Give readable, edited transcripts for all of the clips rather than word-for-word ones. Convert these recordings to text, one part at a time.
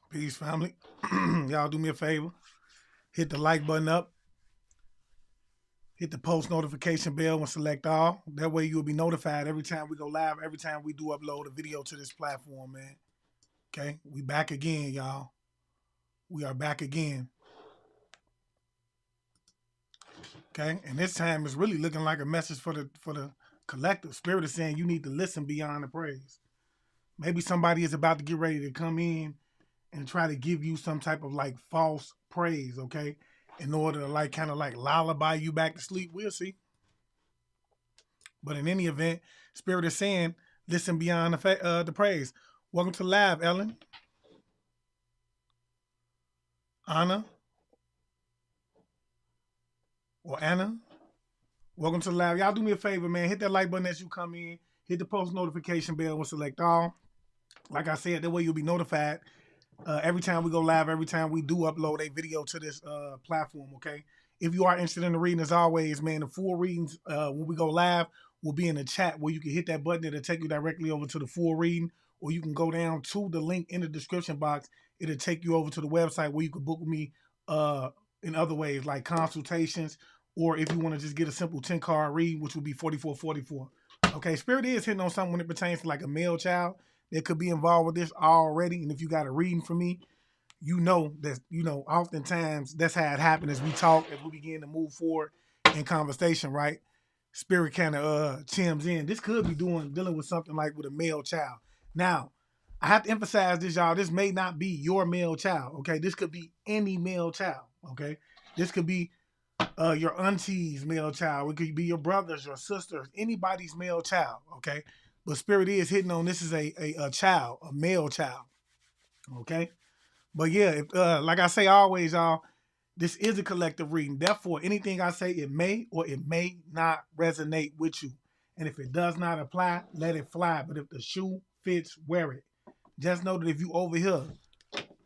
Peace, family. Y'all do me a favor. Hit the like button up. Hit the post notification bell and select all. That way you'll be notified every time we go live, every time we do upload a video to this platform, man. Okay? We back again, y'all. We are back again. Okay? And this time it's really looking like a message for the collective. Spirit is saying you need to listen beyond the praise. Maybe somebody is about to get ready to come in and try to give you some type of like false praise, okay? In order to like kind of like lullaby you back to sleep. We'll see. But in any event, Spirit is saying, listen beyond the praise. Welcome to live, Ellen, Anna, or Anna. Welcome to live. Y'all do me a favor, man. Hit that like button as you come in. Hit the post notification bell and select all. Like I said, that way you'll be notified every time we go live, every time we do upload a video to this platform, okay? If you are interested in the reading, as always, man, the full readings when we go live will be in the chat where you can hit that button. It'll take you directly over to the full reading, or you can go down to the link in the description box. It'll take you over to the website where you can book with me in other ways, like consultations, or if you want to just get a simple 10-card read, which would be 4444. Okay, Spirit is hitting on something when it pertains to like a male child that could be involved with this already. And if you got a reading for me, oftentimes that's how it happens as we talk, as we begin to move forward in conversation, right? Spirit kind of chimes in. This could be dealing with something like with a male child. Now, I have to emphasize this, y'all. This may not be your male child, okay? This could be any male child, okay? This could be your auntie's male child. It could be your brothers, your sisters, anybody's male child, okay? But Spirit is hitting on this is a child, a male child, okay? But yeah, like I say always, y'all, this is a collective reading. Therefore, anything I say, it may or it may not resonate with you. And if it does not apply, let it fly. But if the shoe fits, wear it. Just know that if you over here,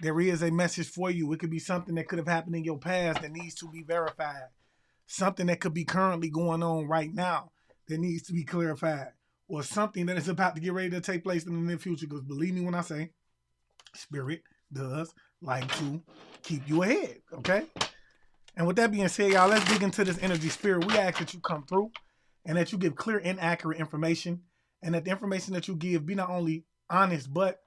there is a message for you. It could be something that could have happened in your past that needs to be verified. Something that could be currently going on right now that needs to be clarified. Or something that is about to get ready to take place in the near future. Because believe me when I say, Spirit does like to keep you ahead, okay? And with that being said, y'all, let's dig into this energy. Spirit. We ask that you come through and that you give clear and accurate information, and that the information that you give be not only honest, but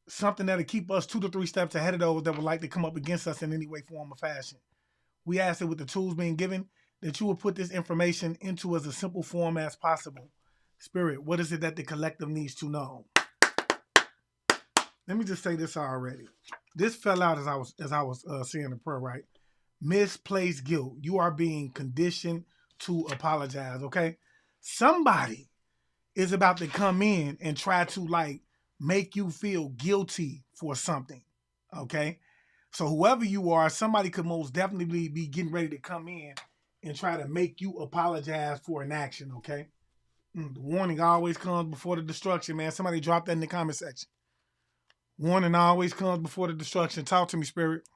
something that'll keep us 2 to 3 steps ahead of those that would like to come up against us in any way, form, or fashion. We ask that with the tools being given, that you will put this information into as a simple form as possible. Spirit, what is it that the collective needs to know? Let me just say this already. This fell out as I was saying the prayer, right? Misplaced guilt. You are being conditioned to apologize, okay? Somebody is about to come in and try to like make you feel guilty for something, okay? So whoever you are, somebody could most definitely be getting ready to come in and try to make you apologize for an action, okay? The warning always comes before the destruction, man. Somebody drop that in the comment section. Warning always comes before the destruction. Talk to me, Spirit.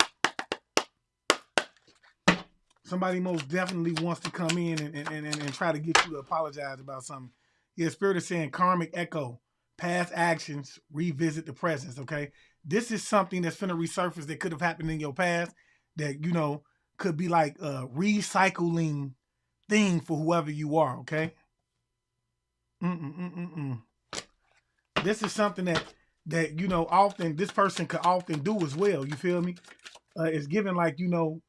Somebody most definitely wants to come in and try to get you to apologize about something. Yeah, Spirit is saying karmic echo. Past actions revisit the present, okay? This is something that's finna resurface that could have happened in your past that, could be like a recycling thing for whoever you are, okay? Mm-mm-mm-mm-mm. This is something that often this person could often do as well. You feel me? It's given like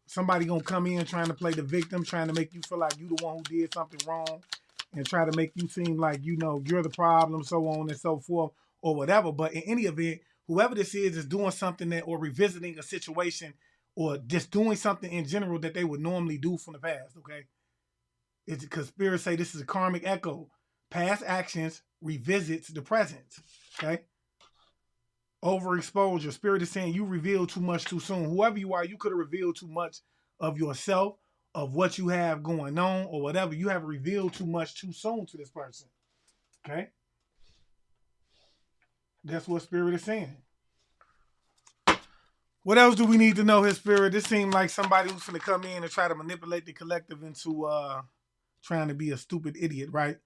somebody gonna come in trying to play the victim, trying to make you feel like you the one who did something wrong, and try to make you seem like you're the problem, so on and so forth, or whatever. But in any event, whoever this is doing something that or revisiting a situation or just doing something in general that they would normally do from the past. Okay, it's because spirits say this is a karmic echo. Past actions revisits the present. Okay. Overexposure. Spirit is saying you revealed too much too soon. Whoever you are, you could have revealed too much of yourself, of what you have going on, or whatever. You have revealed too much too soon to this person. Okay? That's what Spirit is saying. What else do we need to know, his Spirit? This seems like somebody who's going to come in and try to manipulate the collective into trying to be a stupid idiot, right?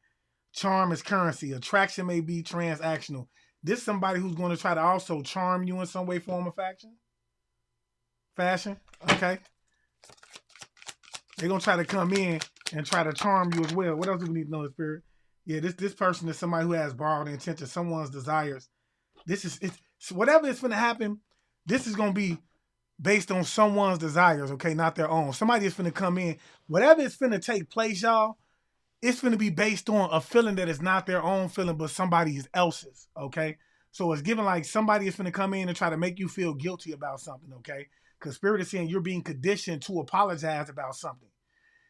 Charm is currency. Attraction may be transactional. This is somebody who's going to try to also charm you in some way, form, or fashion. Okay. They're going to try to come in and try to charm you as well. What else do we need to know, Spirit? Yeah, this person is somebody who has borrowed intention, someone's desires. It's whatever is going to happen, this is going to be based on someone's desires, okay, not their own. Somebody is going to come in. Whatever is going to take place, y'all, it's going to be based on a feeling that is not their own feeling, but somebody else's, okay? So it's given like somebody is going to come in and try to make you feel guilty about something, okay? Because Spirit is saying you're being conditioned to apologize about something.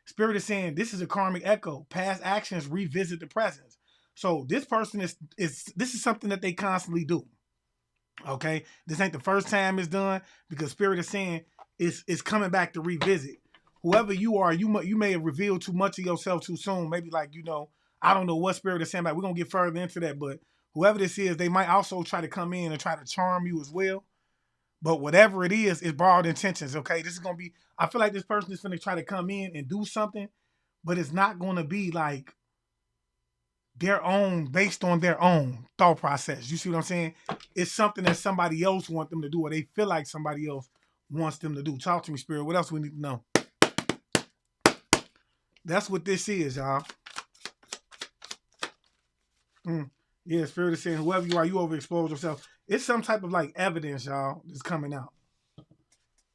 Spirit is saying this is a karmic echo. Past actions revisit the present. So this person this is something that they constantly do. Okay, this ain't the first time it's done because Spirit is saying it's coming back to revisit. Whoever you are, you may have revealed too much of yourself too soon. Maybe like I don't know what Spirit is saying about. We're gonna get further into that, but whoever this is, they might also try to come in and try to charm you as well. But whatever it is, it's borrowed intentions. Okay, this is gonna be. I feel like this person is gonna try to come in and do something, but it's not gonna be like their own, based on their own thought process. You see what I'm saying? It's something that somebody else wants them to do, or they feel like somebody else wants them to do. Talk to me, Spirit. What else we need to know? That's what this is, y'all. Yeah, Spirit is saying, whoever you are, you overexpose yourself. It's some type of like evidence, y'all, that's coming out.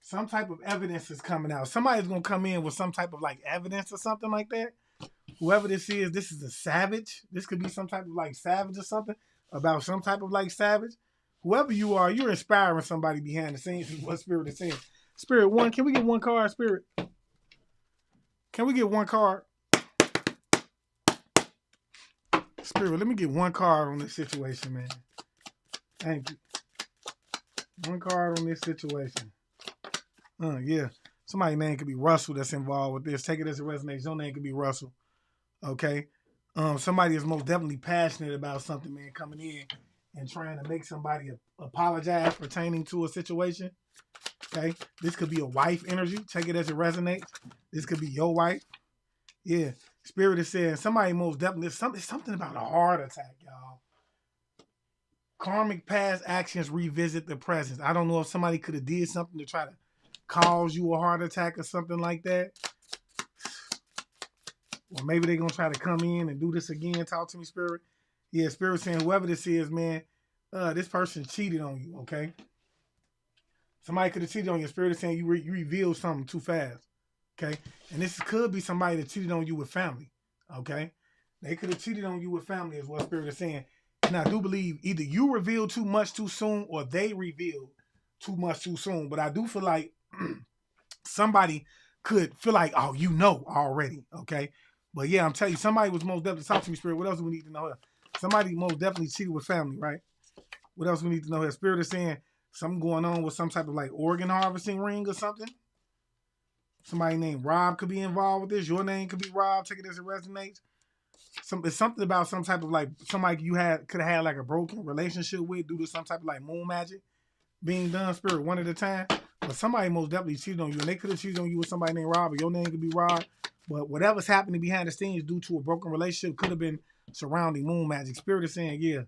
Some type of evidence is coming out. Somebody's going to come in with some type of like evidence or something like that. Whoever this is a savage. This could be some type of like savage or something about some type of like savage. Whoever you are, you're inspiring somebody behind the scenes is what Spirit is saying. Spirit, one, can we get one card, Spirit? Can we get one card? Spirit, let me get one card on this situation, man. Thank you. One card on this situation. Yeah. Somebody's name could be Russell that's involved with this. Take it as it resonates. Your name could be Russell. Okay. Somebody is most definitely passionate about something, man, coming in and trying to make somebody apologize pertaining to a situation. Okay. This could be a wife energy. Take it as it resonates. This could be your wife. Yeah. Spirit is saying somebody most definitely, it's something about a heart attack, y'all. Karmic past actions revisit the present. I don't know if somebody could have did something to try to cause you a heart attack or something like that. Or maybe they're going to try to come in and do this again. Talk to me, Spirit. Yeah, Spirit saying whoever this is, man, this person cheated on you, okay? Somebody could have cheated on you. Spirit is saying you revealed something too fast, okay? And this could be somebody that cheated on you with family, okay? They could have cheated on you with family is what Spirit is saying. And I do believe either you revealed too much too soon or they revealed too much too soon. But I do feel like somebody could feel like, oh, you know already, okay? But yeah, I'm telling you, somebody was most definitely, talk to me, Spirit. What else do we need to know here? Somebody most definitely cheated with family, right? What else we need to know here? Spirit is saying something going on with some type of like organ harvesting ring or something. Somebody named Rob could be involved with this. Your name could be Rob. Take it as it resonates. It's something about some type of like somebody you could have had like a broken relationship with due to some type of like moon magic being done, Spirit, one at a time. But somebody most definitely cheated on you, and they could have cheated on you with somebody named Rob, or your name could be Rob. But whatever's happening behind the scenes due to a broken relationship could have been surrounding moon magic. Spirit is saying, yeah,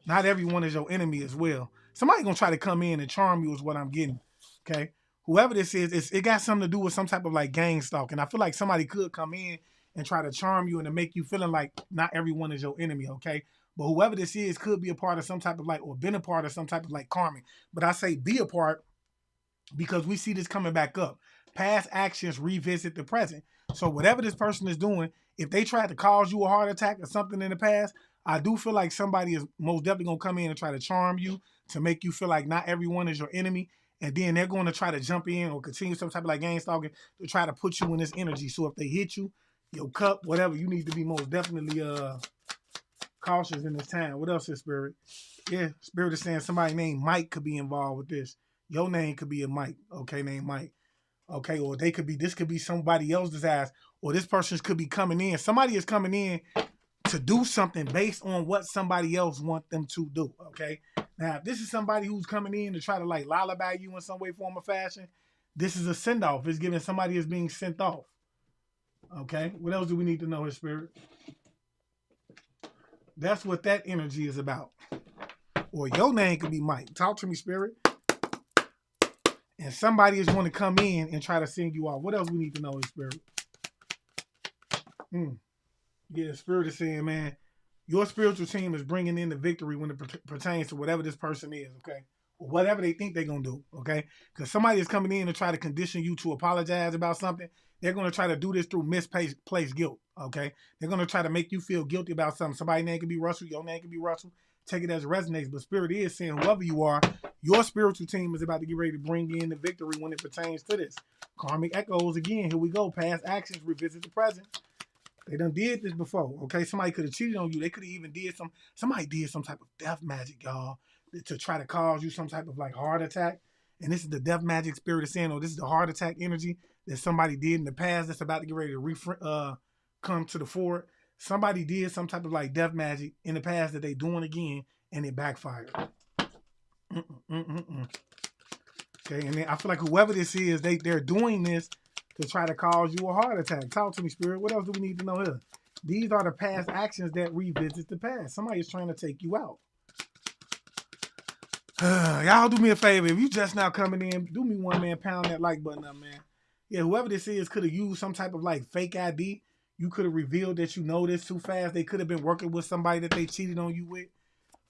not everyone is your enemy as well. Somebody gonna try to come in and charm you is what I'm getting. Okay, whoever this is, it got something to do with some type of like gang stalking. I feel like somebody could come in and try to charm you and to make you feeling like not everyone is your enemy. Okay, but whoever this is could be a part of some type of like, or been a part of some type of like karmic. But I say be a part because we see this coming back up. Past actions revisit the present. So whatever this person is doing, if they tried to cause you a heart attack or something in the past, I do feel like somebody is most definitely going to come in and try to charm you to make you feel like not everyone is your enemy. And then they're going to try to jump in or continue some type of like gang stalking to try to put you in this energy. So if they hit you, your cup, whatever, you need to be most definitely cautious in this time. What else is Spirit? Yeah, Spirit is saying somebody named Mike could be involved with this. Your name could be a Mike, okay, named Mike. Okay, or this could be somebody else's ass, or this person could be coming in. Somebody is coming in to do something based on what somebody else want them to do, okay? Now, if this is somebody who's coming in to try to like lullaby you in some way, form, or fashion, this is a send-off. It's giving somebody is being sent off, okay? What else do we need to know, His Spirit? That's what that energy is about. or your name could be Mike. Talk to me, Spirit. And somebody is going to come in and try to sing you off. What else we need to know, Spirit? Yeah, Spirit is saying, man, your spiritual team is bringing in the victory when it pertains to whatever this person is, okay? Or whatever they think they're going to do, okay? Because somebody is coming in and try to condition you to apologize about something. They're going to try to do this through misplaced guilt, okay? They're going to try to make you feel guilty about something. Somebody's name could be Russell. Your name could be Russell. Take it as it resonates. But Spirit is saying, whoever you are, your spiritual team is about to get ready to bring in the victory when it pertains to this. Karmic echoes again. Here we go. Past actions revisit the present. They done did this before, okay? Somebody could have cheated on you. They could have even somebody did some type of death magic, y'all, to try to cause you some type of like heart attack. And this is the death magic Spirit of saying, oh, this is the heart attack energy that somebody did in the past that's about to get ready to come to the fore. Somebody did some type of like death magic in the past that they doing again, and it backfired. Okay, and then I feel like whoever this is, they're doing this to try to cause you a heart attack. Talk to me, Spirit. What else do we need to know here? These are the past actions that revisit the past. Somebody is trying to take you out. Y'all do me a favor. If you just now coming in, do me one, man. Pound that like button up, man. Yeah, whoever this is could have used some type of like fake ID. You could have revealed that you know this too fast. They could have been working with somebody that they cheated on you with.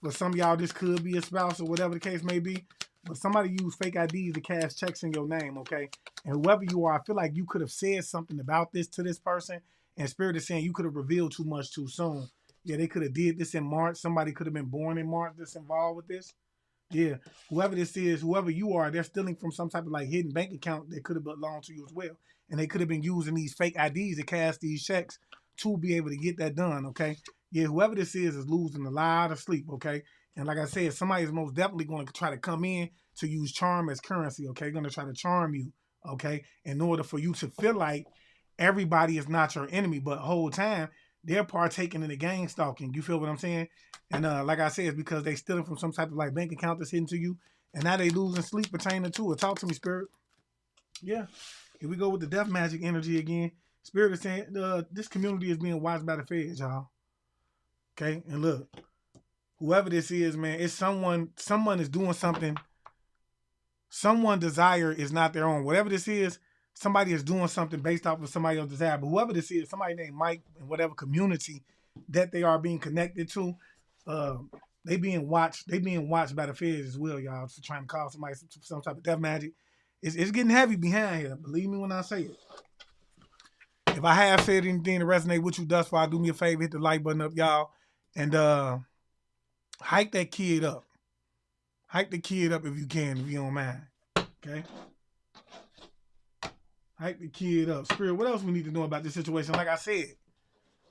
For some of y'all, this could be a spouse or whatever the case may be. But somebody used fake IDs to cash checks in your name, okay? And whoever you are, I feel like you could have said something about this to this person, and Spirit is saying you could have revealed too much too soon. Yeah, they could have did this in March. Somebody could have been born in March that's involved with this. Yeah, whoever this is, whoever you are, they're stealing from some type of like hidden bank account that could have belonged to you as well. And they could have been using these fake IDs to cash these checks to be able to get that done, okay? Yeah, whoever this is losing a lot of sleep, okay? And like I said, somebody is most definitely going to try to come in to use charm as currency, okay? Going to try to charm you, okay? In order for you to feel like everybody is not your enemy, but the whole time they're partaking in the gang stalking. You feel what I'm saying? And like I said, it's because they stealing from some type of like bank account that's hidden to you, and now they losing sleep pertaining to it. Talk to me, Spirit. Yeah. Here we go with the death magic energy again. Spirit is saying this community is being watched by the feds, y'all. Okay? And look, whoever this is, man, it's someone is doing something. Someone's desire is not their own. Whatever this is, somebody is doing something based off of somebody else's desire. But whoever this is, somebody named Mike in whatever community that they are being connected to, they being watched by the feds as well, y'all. So trying to call somebody some type of death magic. It's getting heavy behind here. Believe me when I say it. If I have said anything to resonate with you thus far, do me a favor, hit the like button up, y'all. And hike that kid up. Hike the kid up if you can, if you don't mind. Okay? Hike the kid up. Spirit, what else we need to know about this situation? Like I said,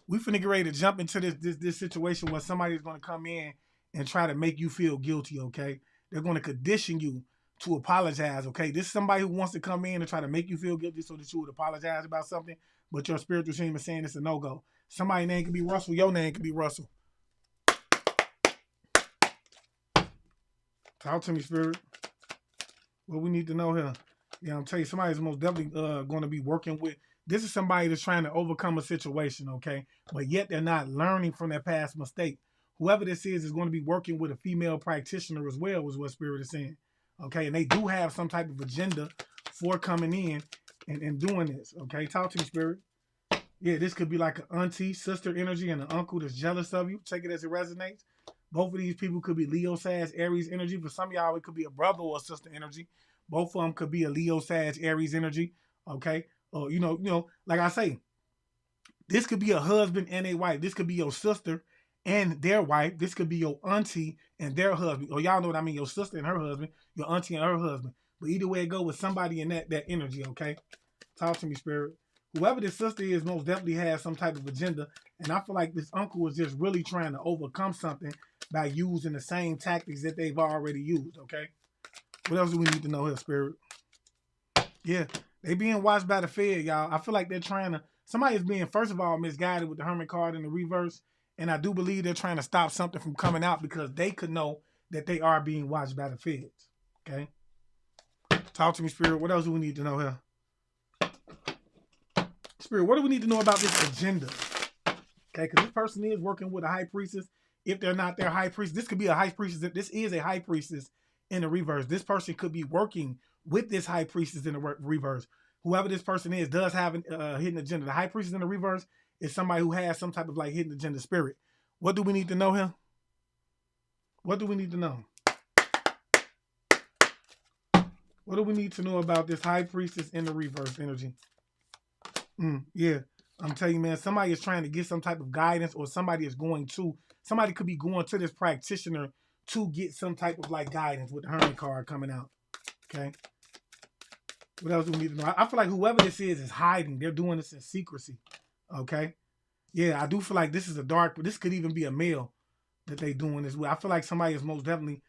we finna get ready to jump into this situation where somebody's gonna come in and try to make you feel guilty, okay? They're gonna condition you to apologize, okay? This is somebody who wants to come in and try to make you feel guilty so that you would apologize about something, but your spiritual team is saying it's a no-go. Somebody's name could be Russell, your name could be Russell. Talk to me, Spirit. What we need to know here. Yeah, I'm telling you, somebody's most definitely going to be working with. This is somebody that's trying to overcome a situation, okay? But yet they're not learning from their past mistake. Whoever this is going to be working with a female practitioner as well, is what Spirit is saying. Okay, and they do have some type of agenda for coming in and doing this. Okay, talk to me, Spirit. Yeah, this could be like an auntie, sister energy, and an uncle that's jealous of you. Take it as it resonates. Both of these people could be Leo, Sag, Aries energy. For some of y'all, it could be a brother or a sister energy. Both of them could be a Leo, Sag, Aries energy. Okay, or you know, like I say, this could be a husband and a wife. This could be your sister and their wife. This could be your auntie and their husband. Or y'all know what I mean, your sister and her husband, your auntie and her husband. But either way it go, with somebody in that energy, okay? Talk to me, Spirit. Whoever this sister is most definitely has some type of agenda. And I feel like this uncle is just really trying to overcome something by using the same tactics that they've already used, okay? What else do we need to know here, Spirit? Yeah, they being watched by the Fed, y'all. I feel like they're trying to, somebody is being, first of all, misguided with the Hermit card in the reverse. And I do believe they're trying to stop something from coming out because they could know that they are being watched by the Feds, okay? Talk to me, Spirit. What else do we need to know here? Spirit, what do we need to know about this agenda? Okay, because this person is working with a high priestess. if they're not their high priest. This could be a high priestess. This is a high priestess in the reverse. This person could be working with this high priestess in the reverse. Whoever this person is does have a hidden agenda. The high priestess in the reverse is somebody who has some type of like hidden agenda spirit. What do we need to know here? What do we need to know? What do we need to know about this high priestess in the reverse energy? Yeah, I'm telling you, man, somebody is trying to get some type of guidance, or somebody could be going to this practitioner to get some type of like guidance with the Hermit card coming out. Okay. What else do we need to know? I feel like whoever this is hiding. They're doing this in secrecy. Okay. Yeah, I do feel like this is this could even be a male that they doing this with. I feel like somebody is most definitely,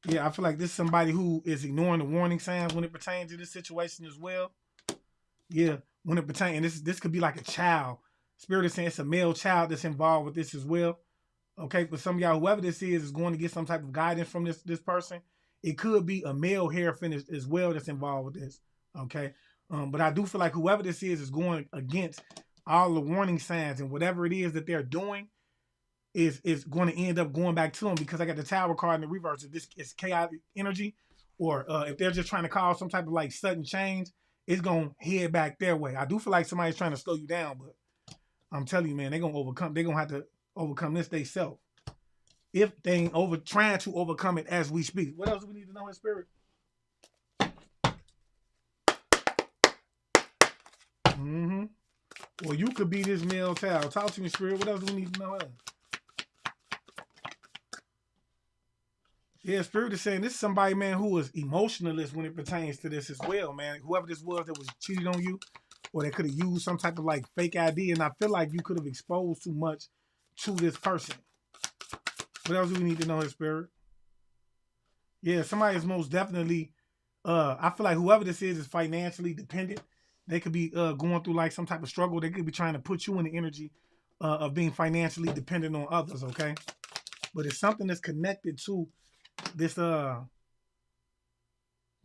yeah, I feel like this is somebody who is ignoring the warning signs when it pertains to this situation as well. Yeah, when it pertains, and this could be like a child. Spirit is saying it's a male child that's involved with this as well. Okay, for some of y'all, whoever this is going to get some type of guidance from this person. It could be a male hair finish as well that's involved with this. Okay, but I do feel like whoever this is going against all the warning signs, and whatever it is that they're doing is going to end up going back to them, because I got the Tower card in the reverse. If this is chaotic energy, or if they're just trying to cause some type of like sudden change, it's going to head back their way. I do feel like somebody's trying to slow you down, but I'm telling you, man, they're going to have to overcome this themselves. If they ain't trying to overcome it as we speak. What else do we need to know in spirit? Well, you could be this male child. Talk to me, spirit. What else do we need to know? Yeah, spirit is saying this is somebody, man, who is emotionalist when it pertains to this as well, man. Whoever this was that was cheating on you, or they could have used some type of like fake ID, and I feel like you could have exposed too much to this person. What else do we need to know in spirit? Yeah, somebody is most definitely, I feel like whoever this is financially dependent. They could be going through like some type of struggle. They could be trying to put you in the energy of being financially dependent on others, okay? But it's something that's connected to this, them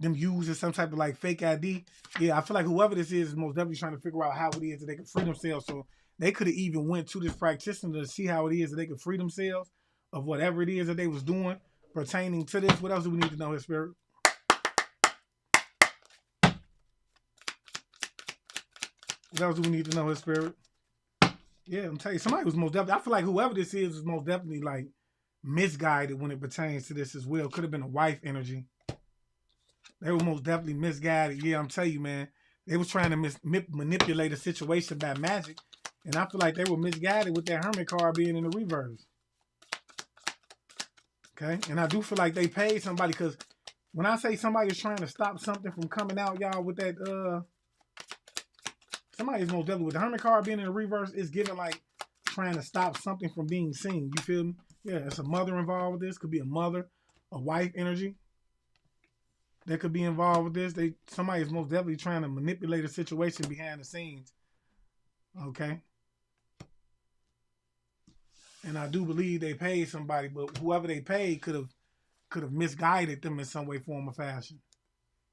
using some type of like fake ID. Yeah, I feel like whoever this is most definitely trying to figure out how it is that they can free themselves. So they could have even went to this practitioner to see how it is that they could free themselves of whatever it is that they was doing pertaining to this. What else do we need to know here, spirit? What else do we need to know, his spirit? Yeah, I'm telling you, somebody was most definitely, I feel like whoever this is most definitely like misguided when it pertains to this as well. Could have been a wife energy. They were most definitely misguided. Yeah, I'm telling you, man. They was trying to manipulate a situation by magic. And I feel like they were misguided with that Hermit card being in the reverse. Okay? And I do feel like they paid somebody, because when I say somebody is trying to stop something from coming out, y'all, with that, somebody's most definitely with the Hermit card being in the reverse, is giving like trying to stop something from being seen. You feel me? Yeah, it's a mother involved with this. Could be a mother, a wife energy that could be involved with this. Somebody's most definitely trying to manipulate a situation behind the scenes. Okay. And I do believe they paid somebody, but whoever they paid could have misguided them in some way, form, or fashion.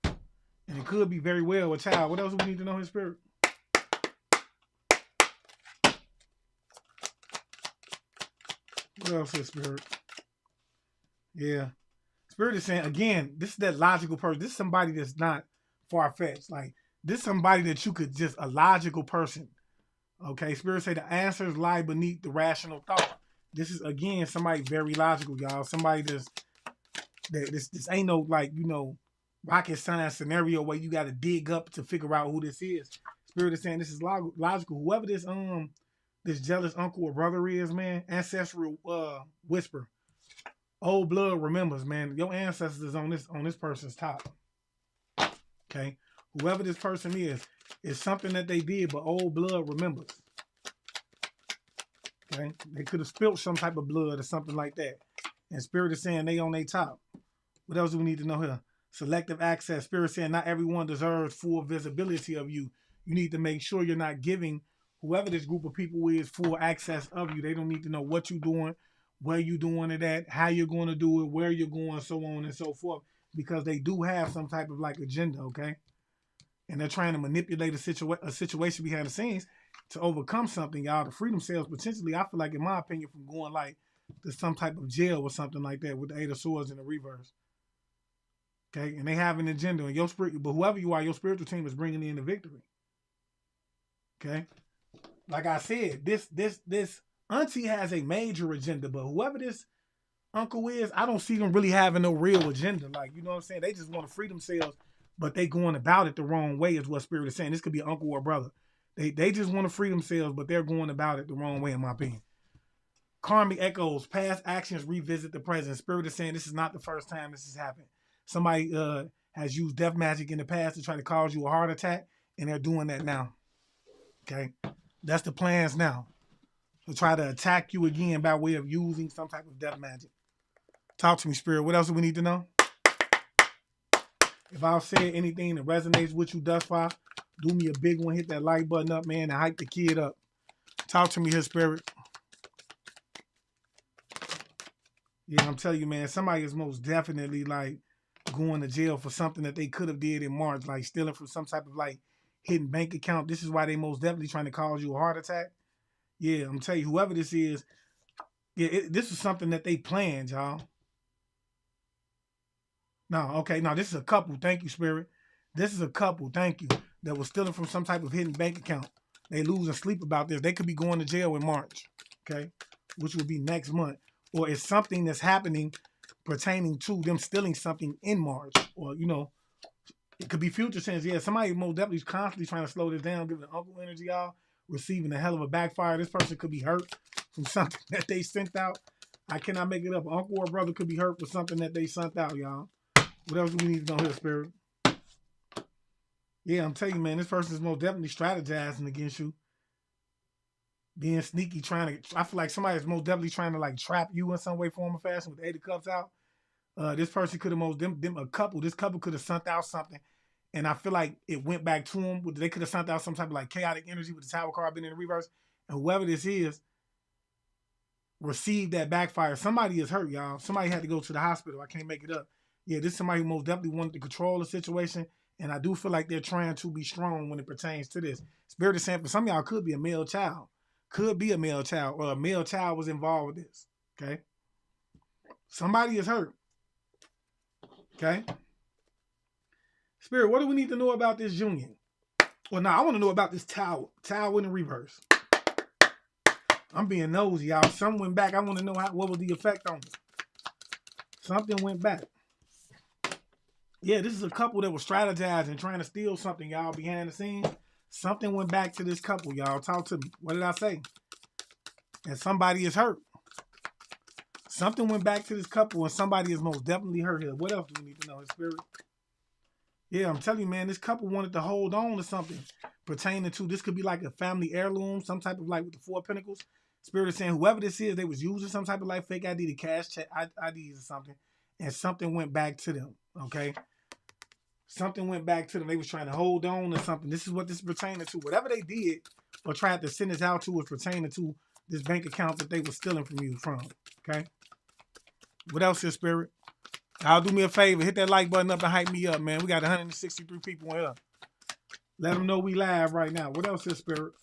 And it could be very well a child. What else do we need to know, his spirit? What else is spirit? Yeah. Spirit is saying, again, this is that logical person. This is somebody that's not far-fetched. Like, this is somebody that you could just, a logical person. Okay, Spirit say the answers lie beneath the rational thought. This is, again, somebody very logical, y'all. Somebody this ain't no, like, rocket science scenario where you got to dig up to figure out who this is. Spirit is saying this is logical. Whoever this jealous uncle or brother is, man, ancestral whisper. Old blood remembers, man. Your ancestors on this person's top. Okay, whoever this person is something that they did, but old blood remembers. Okay, they could have spilled some type of blood or something like that. And Spirit is saying they on their top. What else do we need to know here? Selective access. Spirit saying not everyone deserves full visibility of you. You need to make sure you're not giving whoever this group of people is full access of you. They don't need to know what you're doing, where you're doing it at, how you're going to do it, where you're going, so on and so forth, because they do have some type of like agenda, okay? And they're trying to manipulate a situation behind the scenes to overcome something, y'all, to free themselves potentially, I feel like, in my opinion, from going like to some type of jail or something like that with the Eight of Swords in the reverse. Okay, and they have an agenda, and your spirit, but whoever you are, your spiritual team is bringing in the victory. Okay, like I said, this auntie has a major agenda, but whoever this uncle is, I don't see them really having no real agenda. Like, you know what I'm saying? They just want to free themselves, but they going about it the wrong way, is what spirit is saying. This could be an uncle or a brother. They just want to free themselves, but they're going about it the wrong way, in my opinion. Karmic echoes, past actions revisit the present. Spirit is saying this is not the first time this has happened. Somebody has used death magic in the past to try to cause you a heart attack, and they're doing that now. Okay, that's the plans now, to try to attack you again by way of using some type of death magic. Talk to me, Spirit. What else do we need to know? If I've said anything that resonates with you thus far, do me a big one. Hit that like button up, man, and hype the kid up. Talk to me here, Spirit. Yeah, I'm telling you, man, somebody is most definitely like going to jail for something that they could have did in March, like stealing from some type of like hidden bank account. This is why they most definitely trying to cause you a heart attack. Yeah, I'm telling you, whoever this is, yeah, this is something that they planned, y'all. No, okay, no, this is a couple. Thank you, Spirit. This is a couple, thank you, that was stealing from some type of hidden bank account. They losing sleep about this. They could be going to jail in March, okay, which would be next month. Or it's something that's happening pertaining to them stealing something in March. Or, you know, it could be future tense. Yeah, somebody most definitely is constantly trying to slow this down, giving uncle energy, y'all, receiving a hell of a backfire. This person could be hurt from something that they sent out. I cannot make it up. An uncle or brother could be hurt for something that they sent out, y'all. What else do we need to know here, Spirit? Yeah, I'm telling you, man, this person is most definitely strategizing against you. Being sneaky, trying to, I feel like somebody is most definitely trying to like trap you in some way, form, or fashion with the Eight of Cups out. This person could have this couple could have sent out something. And I feel like it went back to them. They could have sent out some type of like chaotic energy with the Tower card being in the reverse. And whoever this is received that backfire. Somebody is hurt, y'all. Somebody had to go to the hospital. I can't make it up. Yeah, this is somebody who most definitely wanted to control the situation. And I do feel like they're trying to be strong when it pertains to this. Spirit is saying for some of y'all could be a male child. Could be a male child, or a male child was involved with this. Okay? Somebody is hurt. Okay? Spirit, what do we need to know about this union? Well, now I want to know about this tower. Tower in the reverse. I'm being nosy, y'all. Something went back. I want to know what was the effect on it. Something went back. Yeah, this is a couple that was strategizing, trying to steal something, y'all, behind the scenes. Something went back to this couple, y'all. Talk to me. What did I say? And somebody is hurt. Something went back to this couple, and somebody is most definitely hurt here. What else do we need to know, Spirit? Yeah, I'm telling you, man, this couple wanted to hold on to something pertaining to, this could be like a family heirloom, some type of like with the Four of Pentacles. Spirit is saying whoever this is, they was using some type of like fake ID to cash check IDs or something, and something went back to them, okay? Something went back to them. They was trying to hold on to something. This is what this is pertaining to. Whatever they did or tried to send this out to was pertaining to this bank account that they were stealing from you from, okay? What else is, Spirit? Y'all do me a favor. Hit that like button up and hype me up, man. We got 163 people in here. Let them know we live right now. What else is, Spirit?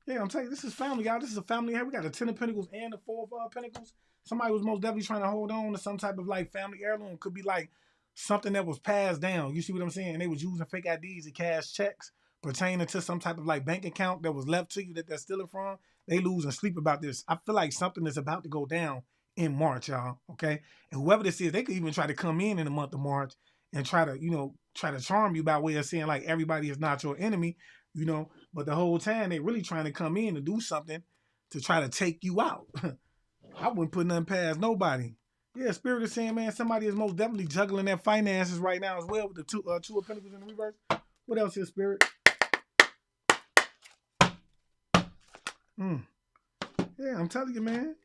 Yeah, I'm telling you, this is family, y'all. This is a family here. We got the 10 of Pentacles and the 4 of Pentacles. Somebody was most definitely trying to hold on to some type of like family heirloom. Could be like something that was passed down. You see what I'm saying? They was using fake IDs to cash checks pertaining to some type of like bank account that was left to you that they're stealing from. They lose and sleep about this. I feel like something is about to go down in March, y'all. Okay? And whoever this is, they could even try to come in the month of March and try to, you know, try to charm you by way of saying like everybody is not your enemy, you know, but the whole time they really trying to come in and do something to try to take you out. I wouldn't put nothing past nobody. Yeah, Spirit is saying, man, somebody is most definitely juggling their finances right now as well with the two of Pentacles in the reverse. What else is, Spirit? Yeah, I'm telling you, man.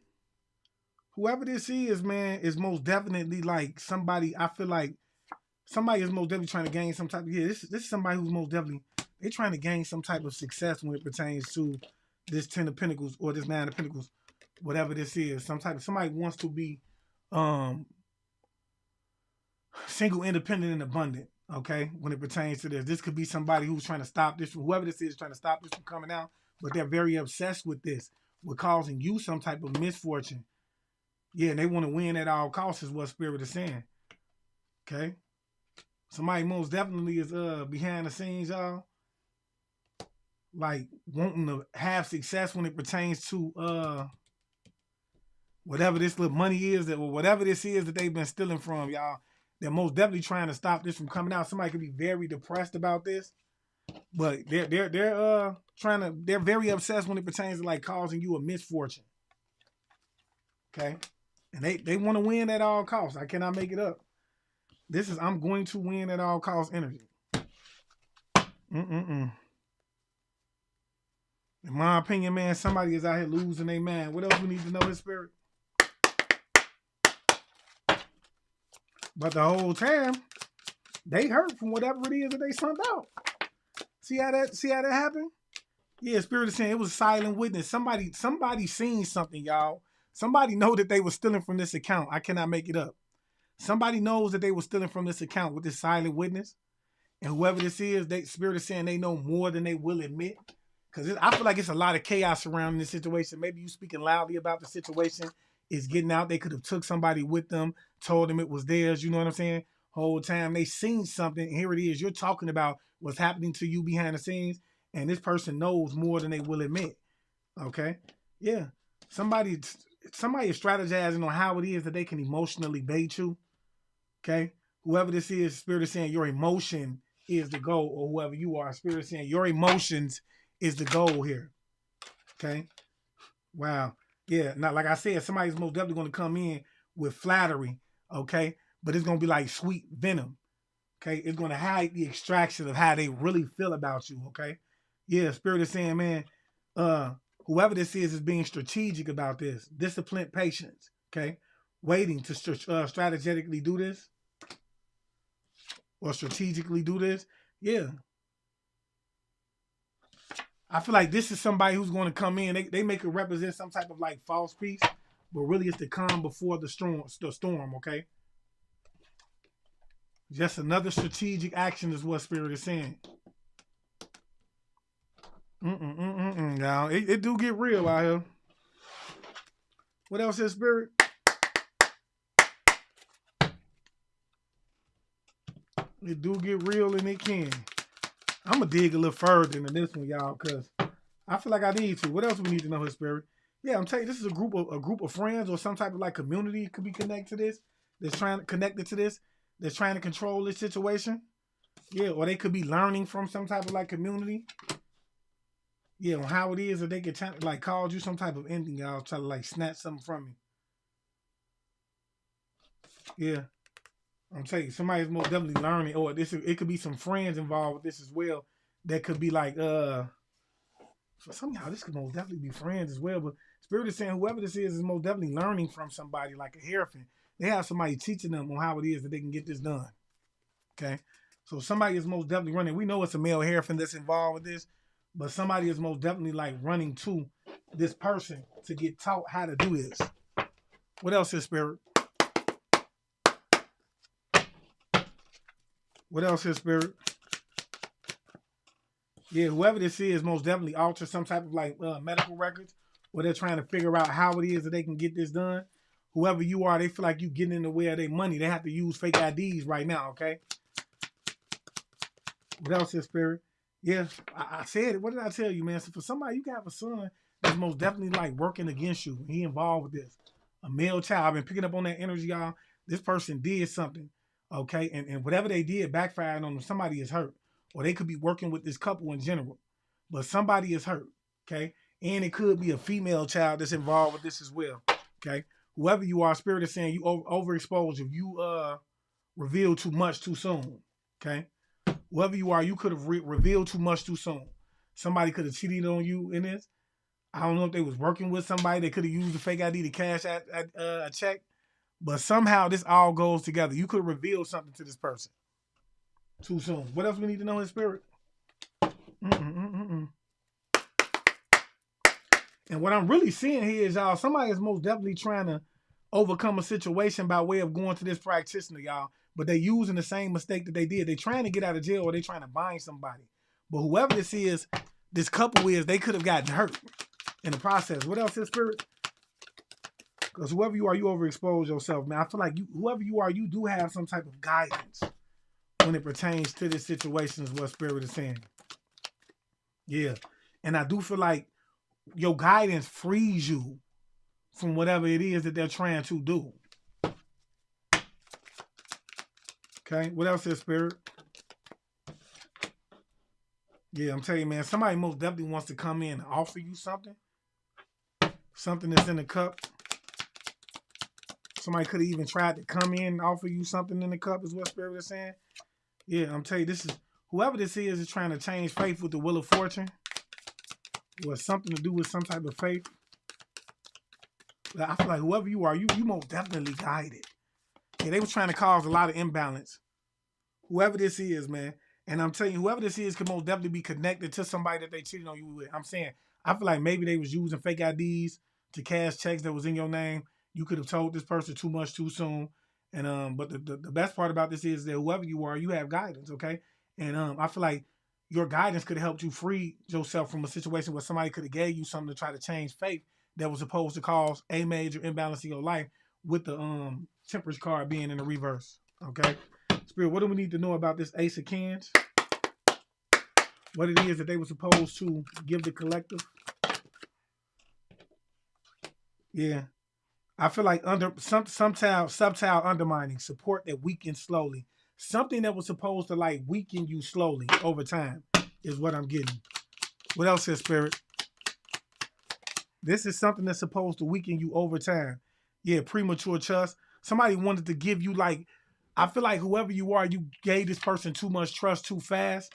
Whoever this is, man, is most definitely like somebody. I feel like somebody is most definitely trying to gain some type of, yeah, this is somebody who's most definitely, they're trying to gain some type of success when it pertains to this 10 of Pentacles or this 9 of Pentacles, whatever this is. Somebody wants to be single, independent, and abundant. Okay, when it pertains to this could be somebody who's trying to stop this, whoever this is trying to stop this from coming out, but they're very obsessed with this, with causing you some type of misfortune. Yeah, and they want to win at all costs is what Spirit is saying. Okay, somebody most definitely is behind the scenes, y'all, like wanting to have success when it pertains to whatever this little money is, that or whatever this is that they've been stealing from y'all. They're most definitely trying to stop this from coming out. Somebody could be very depressed about this, but they're they're very obsessed when it pertains to like causing you a misfortune. Okay, and they want to win at all costs. I cannot make it up. This is I'm going to win at all costs energy. In my opinion, man, somebody is out here losing their mind. What else we need to know, his spirit? But the whole time, they hurt from whatever it is that they sent out. See how that happened? Yeah, Spirit is saying it was a silent witness. Somebody seen something, y'all. Somebody know that they were stealing from this account. I cannot make it up. Somebody knows that they were stealing from this account with this silent witness. And whoever this is, Spirit is saying they know more than they will admit. Because I feel like it's a lot of chaos surrounding this situation. Maybe you speaking loudly about the situation is getting out. They could have took somebody with them, told them it was theirs. You know what I'm saying? Whole time they seen something. Here it is. You're talking about what's happening to you behind the scenes. And this person knows more than they will admit. Okay? Yeah. Somebody is strategizing on how it is that they can emotionally bait you. Okay? Whoever this is, Spirit is saying your emotion is the goal, or whoever you are, Spirit is saying your emotions is the goal here. Okay? Wow. Yeah. Now, like I said, somebody's most definitely going to come in with flattery. Okay? But it's going to be like sweet venom. Okay? It's going to hide the extraction of how they really feel about you. Okay? Yeah. Spirit is saying, man, whoever this is being strategic about this. Disciplined patience. Okay? Waiting to strategically do this. Or strategically do this. Yeah. I feel like this is somebody who's going to come in. They make it represent some type of like false peace, but really it's the calm before the storm, okay? Just another strategic action is what Spirit is saying. Now, it do get real out here. What else is Spirit? It do get real and it can. I'm going to dig a little further into this one, y'all, because I feel like I need to. What else we need to know, his spirit? Yeah, I'm telling you, this is a group of friends or some type of like community could be connected to this. That's connected to this. That's trying to control this situation. Yeah, or they could be learning from some type of like community. Yeah, on how it is that they could like cause you some type of ending, y'all, try to like snatch something from you. Yeah. I'm telling you, somebody's most definitely learning, or it could be some friends involved with this as well. That could be like, for some of y'all, this could most definitely be friends as well. But Spirit is saying whoever this is most definitely learning from somebody like a Hierophant. They have somebody teaching them on how it is that they can get this done. Okay, so somebody is most definitely running. We know it's a male Hierophant that's involved with this, but somebody is most definitely like running to this person to get taught how to do this. What else is Spirit? What else is Spirit? Yeah, whoever this is most definitely alter some type of like medical records, or they're trying to figure out how it is that they can get this done. Whoever you are, they feel like you getting in the way of their money. They have to use fake IDs right now, okay? What else is Spirit? Yeah, I said it. What did I tell you, man? So for somebody, you can have a son that's most definitely like working against you. He involved with this. A male child. I've been picking up on that energy, y'all. This person did something, okay? And whatever they did backfired on them. Somebody is hurt. Or they could be working with this couple in general. But somebody is hurt, okay? And it could be a female child that's involved with this as well, okay? Whoever you are, Spirit is saying you overexposed. If you reveal too much too soon, okay? Whoever you are, you could have revealed too much too soon. Somebody could have cheated on you in this. I don't know if they was working with somebody. They could have used the fake ID to cash a check. But somehow this all goes together. You could have revealed something to this person too soon. What else we need to know in Spirit? And what I'm really seeing here is, y'all, somebody is most definitely trying to overcome a situation by way of going to this practitioner, y'all. but they using the same mistake that they did. They trying to get out of jail or they trying to bind somebody. But whoever this is, this couple is, they could have gotten hurt in the process. What else is, Spirit? Because whoever you are, you overexpose yourself, man. I feel like whoever you are, you do have some type of guidance when it pertains to this situation, is what Spirit is saying. Yeah. And I do feel like your guidance frees you from whatever it is that they're trying to do. Okay. What else is, Spirit? Yeah, I'm telling you, man, somebody most definitely wants to come in and offer you something. Something that's in the cup. Somebody could have even tried to come in and offer you something in the cup, is what Spirit is saying. Yeah, I'm telling you, this is, whoever this is trying to change faith with the Wheel of Fortune. Or something to do with some type of faith. But I feel like whoever you are, you most definitely guided. Yeah, they were trying to cause a lot of imbalance. Whoever this is, man. And I'm telling you, whoever this is could most definitely be connected to somebody that they cheated on you with. I'm saying, I feel like maybe they was using fake IDs to cash checks that was in your name. You could have told this person too much too soon. And but the best part about this is that whoever you are, you have guidance, okay? And I feel like your guidance could have helped you free yourself from a situation where somebody could have gave you something to try to change faith that was supposed to cause a major imbalance in your life, with the Temperance card being in the reverse, okay? Spirit, what do we need to know about this Ace of Cans? What it is that they were supposed to give the collective? Yeah. I feel like subtle undermining, support that weakens slowly. Something that was supposed to like weaken you slowly over time is what I'm getting. What else is, Spirit? This is something that's supposed to weaken you over time. Yeah, premature trust. Somebody wanted to give you like, I feel like whoever you are, you gave this person too much trust too fast.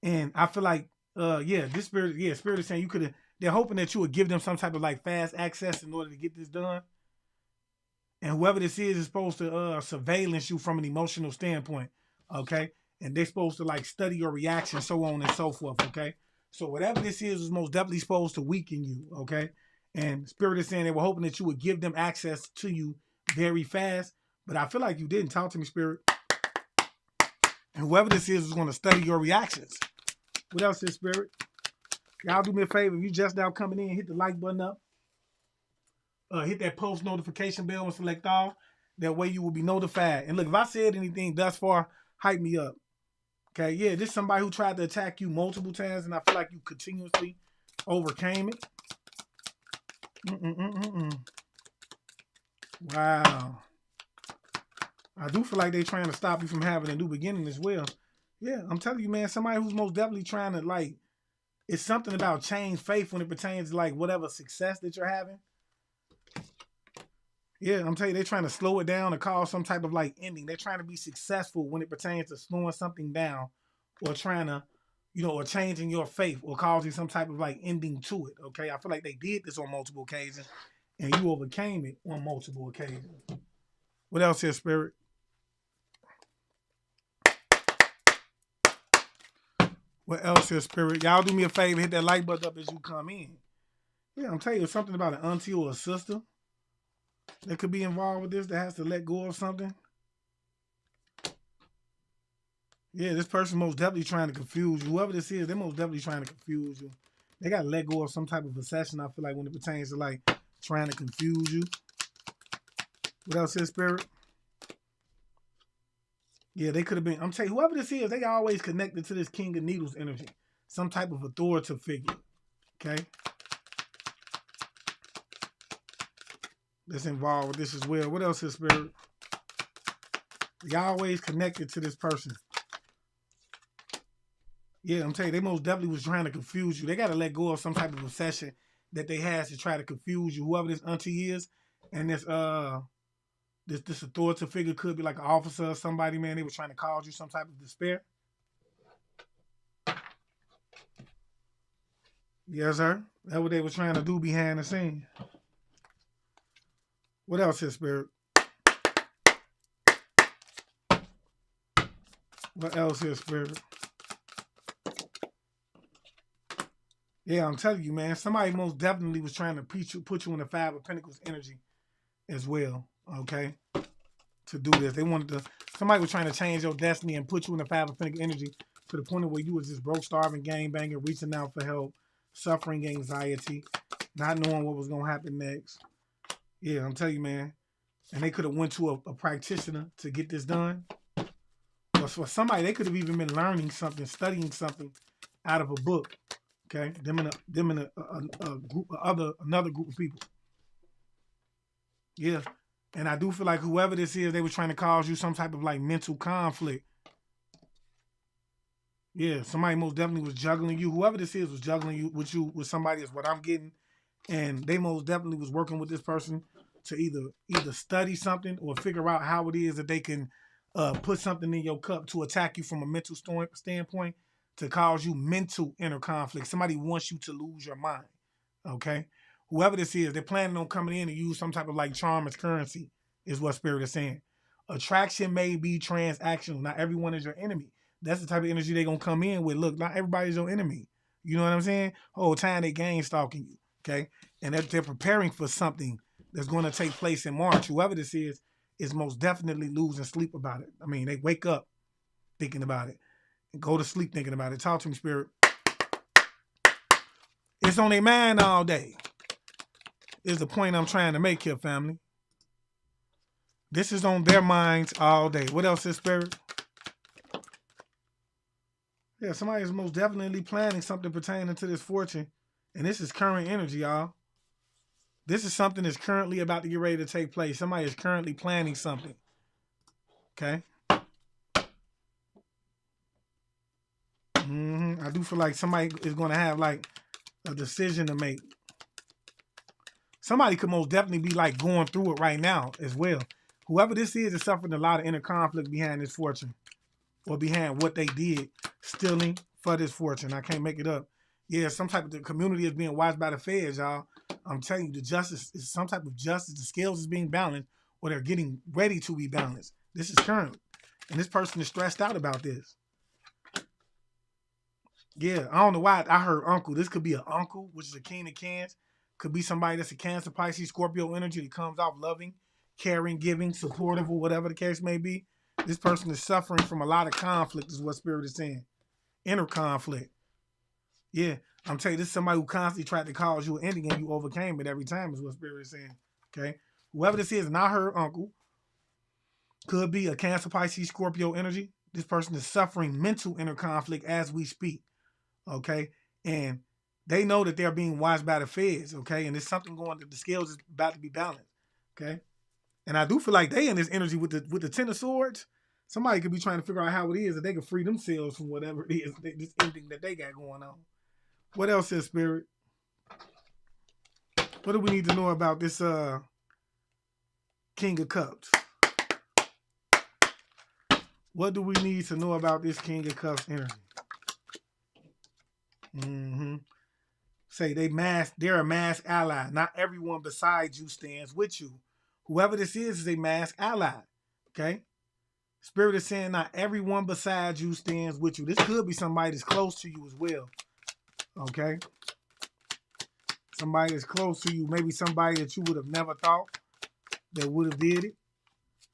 And I feel like, this Spirit, Spirit is saying they're hoping that you would give them some type of like fast access in order to get this done. And whoever this is supposed to surveillance you from an emotional standpoint, okay? And they're supposed to like study your reaction, so on and so forth, okay? So whatever this is most definitely supposed to weaken you, okay? And Spirit is saying they were hoping that you would give them access to you very fast, but I feel like you didn't. Talk to me, Spirit. And whoever this is going to study your reactions. What else is, Spirit? Y'all do me a favor. If you just now coming in, hit the like button up. Hit that post notification bell and select all. That way you will be notified. And look, if I said anything thus far, hype me up. Okay, yeah, this is somebody who tried to attack you multiple times, and I feel like you continuously overcame it. Wow. I do feel like they're trying to stop you from having a new beginning as well. Yeah, I'm telling you, man, somebody who's most definitely trying to, like, it's something about change faith when it pertains to, like, whatever success that you're having. Yeah, I'm telling you, they're trying to slow it down or cause some type of, like, ending. They're trying to be successful when it pertains to slowing something down or trying to, or changing your faith or causing some type of, like, ending to it, okay? I feel like they did this on multiple occasions, and you overcame it on multiple occasions. What else here, Spirit? What else here, Spirit? Y'all do me a favor, hit that like button up as you come in. Yeah, I'm telling you, something about an auntie or a sister that could be involved with this that has to let go of something. Yeah, this person most definitely trying to confuse you. Whoever this is, they're most definitely trying to confuse you. They got to let go of some type of obsession, I feel like, when it pertains to, like, trying to confuse you. What else is, Spirit? Yeah, they could have been. I'm telling you, whoever this is, they always connected to this King of Needles energy. Some type of authoritative figure. Okay? That's involved with this as well. What else is, Spirit? They always connected to this person. Yeah, I'm telling you, they most definitely was trying to confuse you. They got to let go of some type of obsession that they had to try to confuse you. Whoever this auntie is, and this authoritative figure could be like an officer or somebody, man. They were trying to cause you some type of despair. Yes, sir. That's what they were trying to do behind the scene. What else is, Spirit? What else is, Spirit? Yeah, I'm telling you, man. Somebody most definitely was trying to put you in the Five of Pentacles energy as well. Okay? to do this. They wanted to, somebody was trying to change your destiny and put you in the five of Pentacles energy to the point of where you was just broke, starving, gang banging, reaching out for help, suffering anxiety, not knowing what was going to happen next. Yeah, I'm telling you, man. And they could have went to a practitioner to get this done. Or for somebody, they could have even been learning something, studying something out of a book. Okay, them in a group of another group of people. Yeah, and I do feel like whoever this is, they were trying to cause you some type of like mental conflict. Yeah, somebody most definitely was juggling you. Whoever this is was juggling you with somebody is what I'm getting, and they most definitely was working with this person to either study something or figure out how it is that they can put something in your cup to attack you from a mental standpoint to cause you mental inner conflict. Somebody wants you to lose your mind. Okay, whoever this is, they're planning on coming in and use some type of like charm as currency, is what Spirit is saying. Attraction may be transactional. Not everyone is your enemy. That's the type of energy they're gonna come in with. Look, not everybody's your enemy. You know what I'm saying? Whole time they gang stalking you. Okay, and they're preparing for something that's going to take place in March. Whoever this is most definitely losing sleep about it. I mean, they wake up thinking about it and go to sleep thinking about it. Talk to me, Spirit. It's on their mind all day. Is the point I'm trying to make here, family. This is on their minds all day. What else is, Spirit? Yeah, somebody is most definitely planning something pertaining to this fortune. And this is current energy, y'all. This is something that's currently about to get ready to take place. Somebody is currently planning something. Okay? I do feel like somebody is going to have like a decision to make. Somebody could most definitely be like going through it right now as well. Whoever this is suffering a lot of inner conflict behind this fortune or behind what they did, stealing for this fortune. I can't make it up. Yeah, some type of the community is being watched by the feds, y'all. I'm telling you, the justice is some type of justice. The scales is being balanced or they're getting ready to be balanced. This is current. And this person is stressed out about this. Yeah, I don't know why I heard uncle. This could be an uncle, which is a king of cans. Could be somebody that's a Cancer, Pisces, Scorpio energy that comes off loving, caring, giving, supportive, or whatever the case may be. This person is suffering from a lot of conflict, is what Spirit is saying. Inner conflict. Yeah, I'm telling you, this is somebody who constantly tried to cause you an ending and you overcame it every time, is what Spirit is saying. Okay? Whoever this is, not her uncle, could be a Cancer, Pisces, Scorpio energy. This person is suffering mental inner conflict as we speak. Okay? And they know that they're being watched by the feds. Okay? And there's something going that the scales is about to be balanced. Okay? And I do feel like they in this energy with the Ten of Swords. Somebody could be trying to figure out how it is that they can free themselves from whatever it is, this ending that they got going on. What else is, Spirit? What do we need to know about this King of Cups? What do we need to know about this King of Cups energy? Say they're a masked ally. Not everyone besides you stands with you. Whoever this is a masked ally. Okay? Spirit is saying not everyone besides you stands with you. This could be somebody that's close to you as well. Okay? Somebody that's close to you. Maybe somebody that you would have never thought that would have did it.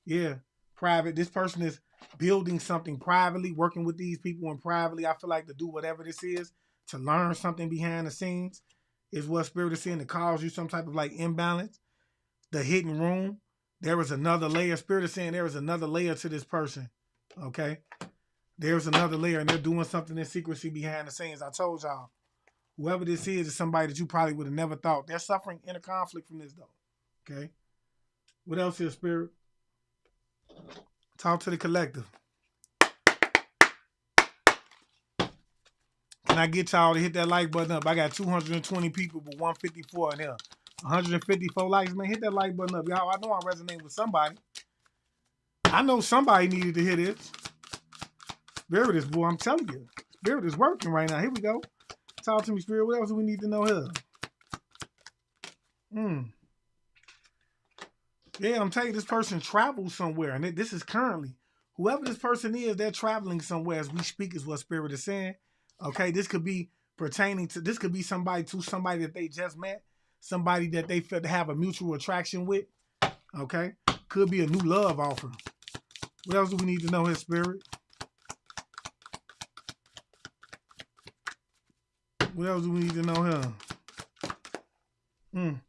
Yeah. Private. This person is building something privately, working with these people and privately. I feel like to do whatever this is, to learn something behind the scenes is what Spirit is saying to cause you some type of like imbalance. The hidden room. There is another layer. Spirit is saying there is another layer to this person. Okay? There's another layer and they're doing something in secrecy behind the scenes. I told y'all. Whoever this is somebody that you probably would have never thought. They're suffering inner conflict from this though. Okay? What else is, Spirit? Talk to the collective. Can I get y'all to hit that like button up? I got 220 people, but 154 in here. 154 likes, man. Hit that like button up, y'all. I know I resonate with somebody. I know somebody needed to hear this. Spirit is, boy, I'm telling you. Spirit is working right now. Here we go. Talk to me, Spirit. What else do we need to know here? Yeah, I'm telling you, this person travels somewhere. And this is currently. Whoever this person is, they're traveling somewhere as we speak is what Spirit is saying. Okay, this could be pertaining to, this could be somebody that they just met. Somebody that they felt to have a mutual attraction with. Okay. Could be a new love offer. What else do we need to know here, Spirit? What else do we need to know here?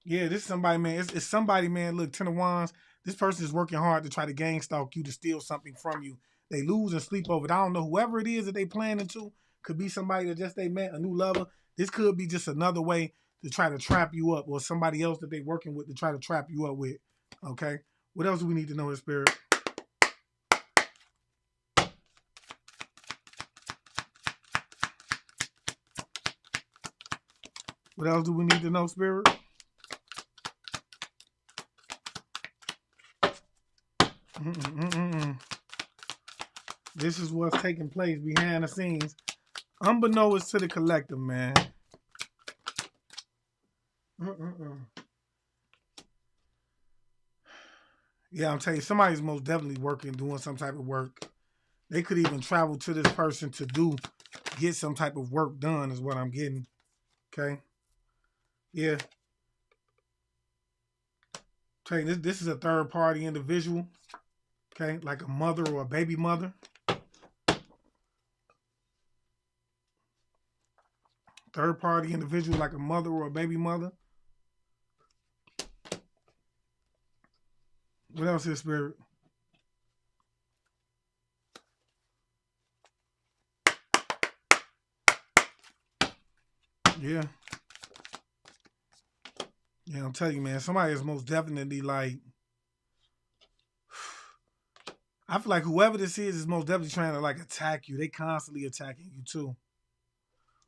Yeah, this is somebody, man. It's somebody, man. Look, Ten of Wands. This person is working hard to try to gang stalk you, to steal something from you. They lose and sleep over it. I don't know. Whoever it is that they planning to, could be somebody that just they met, a new lover. This could be just another way to try to trap you up, or somebody else that they working with to try to trap you up with. Okay? What else do we need to know in Spirit? What else do we need to know, Spirit? This is what's taking place behind the scenes, unbeknownst to the collective, man. Yeah, I'm telling you, somebody's most definitely working, doing some type of work. They could even travel to this person to get some type of work done, is what I'm getting. Okay? Yeah. Tell you, this is a third party individual. Okay? Like a mother or a baby mother. Third party individual like a mother or a baby mother. What else is Spirit? Yeah. Yeah, I'm telling you, man, somebody is most definitely like, I feel like whoever this is most definitely trying to like attack you. They constantly attacking you too.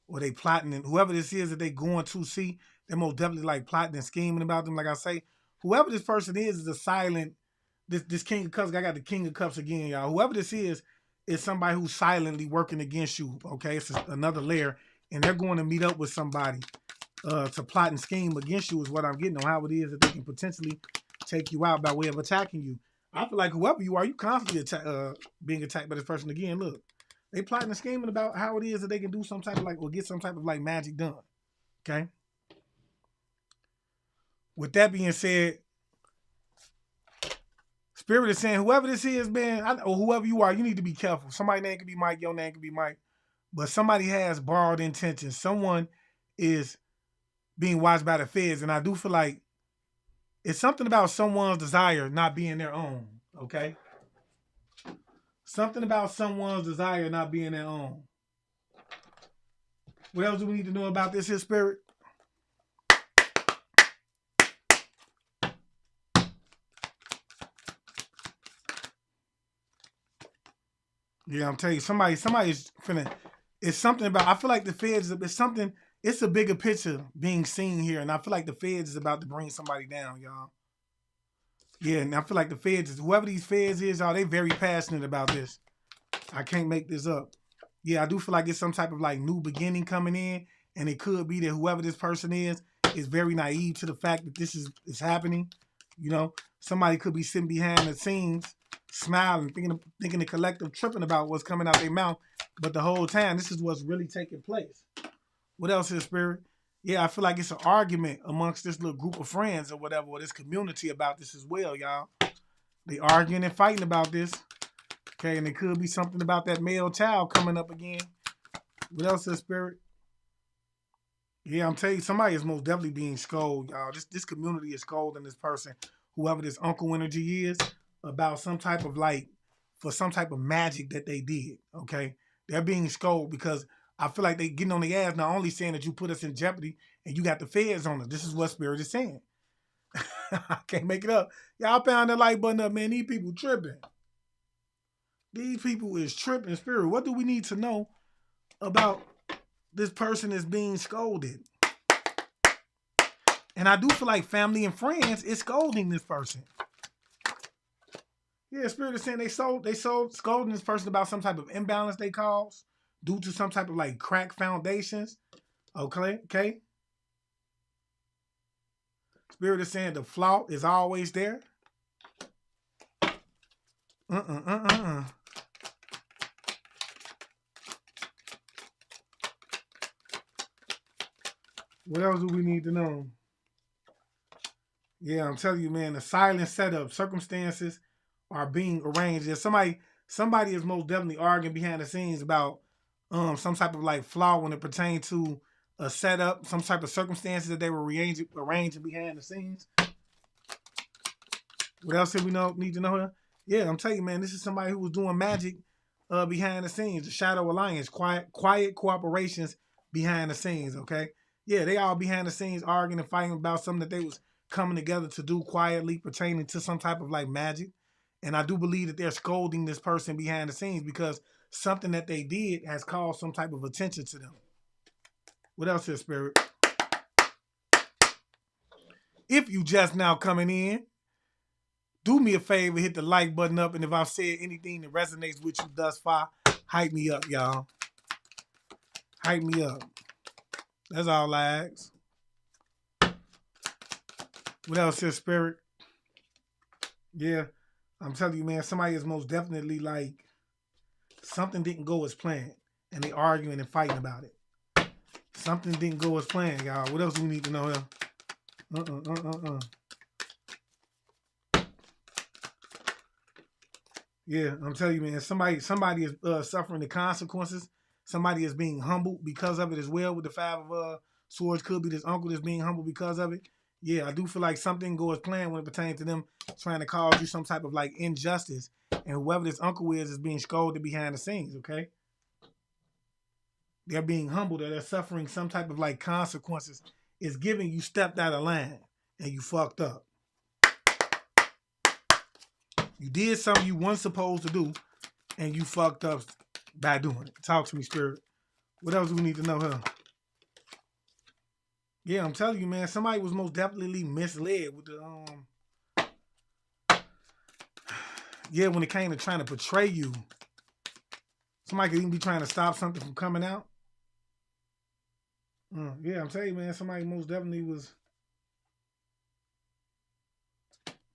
Or they plotting, and whoever this is that they going to see, they're most definitely like plotting and scheming about them. Like I say, whoever this person is a silent, this King of Cups, I got the King of Cups again, y'all. Whoever this is somebody who's silently working against you, okay? It's another layer, and they're going to meet up with somebody to plot and scheme against you is what I'm getting on how it is that they can potentially take you out by way of attacking you. I feel like whoever you are, you constantly being attacked by this person again. Look, they plotting and scheming about how it is that they can do some type of like, or get some type of like magic done. Okay. With that being said, Spirit is saying whoever this is, man, or whoever you are, you need to be careful. Somebody's name could be Mike, your name could be Mike, but somebody has borrowed intentions. Someone is being watched by the feds, and I do feel like it's something about someone's desire not being their own. Okay. Something about someone's desire not being their own. What else do we need to know about this here, Spirit? Yeah, I'm telling you, somebody's finna. It's something about. I feel like the feds. It's something. It's a bigger picture being seen here, and I feel like the feds is about to bring somebody down, y'all. Yeah, and I feel like the feds, whoever these feds is, y'all, they very passionate about this. I can't make this up. Yeah, I do feel like it's some type of like new beginning coming in, and it could be that whoever this person is very naive to the fact that this is happening. You know, somebody could be sitting behind the scenes, smiling, thinking the collective tripping about what's coming out their mouth, but the whole time this is what's really taking place. What else is Spirit? Yeah, I feel like it's an argument amongst this little group of friends or whatever, or this community about this as well, y'all. They arguing and fighting about this. Okay, and it could be something about that male child coming up again. What else is Spirit? Yeah, I'm telling you, somebody is most definitely being scolded, y'all. This community is scolding this person, whoever this uncle energy is, about some type of like, for some type of magic that they did. Okay, they're being scolded because I feel like they getting on their ass, not only saying that you put us in jeopardy and you got the feds on us. This is what Spirit is saying. I can't make it up. Y'all pound that like button up, man. These people tripping. These people is tripping. Spirit, what do we need to know about this person is being scolded? And I do feel like family and friends is scolding this person. Yeah, Spirit is saying they scolding this person about some type of imbalance they cause due to some type of like crack foundations. Okay. Spirit is saying the flaw is always there. What else do we need to know? Yeah, I'm telling you, man, the silent setup circumstances are being arranged. If somebody is most definitely arguing behind the scenes about some type of like flaw when it pertains to a setup, some type of circumstances that they were arranging behind the scenes. What else did we need to know here? Yeah, I'm telling you, man, this is somebody who was doing magic behind the scenes. The Shadow Alliance, quiet cooperations behind the scenes. Okay, yeah, they all behind the scenes arguing and fighting about something that they was coming together to do quietly pertaining to some type of like magic. And I do believe that they're scolding this person behind the scenes because something that they did has caused some type of attention to them. What else is Spirit? If you just now coming in, do me a favor, hit the like button up, and if I've said anything that resonates with you thus far, hype me up, y'all. Hype me up. That's all I ask. What else is Spirit? Yeah, I'm telling you, man, somebody is most definitely like something didn't go as planned, and they arguing and fighting about it. Something didn't go as planned, y'all. What else do we need to know here? Yeah, I'm telling you, man. Somebody is suffering the consequences. Somebody is being humbled because of it as well. With the Five of Swords, could be this uncle that's being humbled because of it. Yeah, I do feel like something goes planned when it pertains to them trying to cause you some type of like injustice, and whoever this uncle is being scolded behind the scenes. Okay, they're being humbled, or they're suffering some type of like consequences. It's giving you stepped out of line and you fucked up. You did something you weren't supposed to do, and you fucked up by doing it. Talk to me, Spirit. What else do we need to know here? Yeah, I'm telling you, man. Somebody was most definitely misled with the Yeah, when it came to trying to portray you. Somebody could even be trying to stop something from coming out. Yeah, I'm telling you, man. Somebody most definitely was.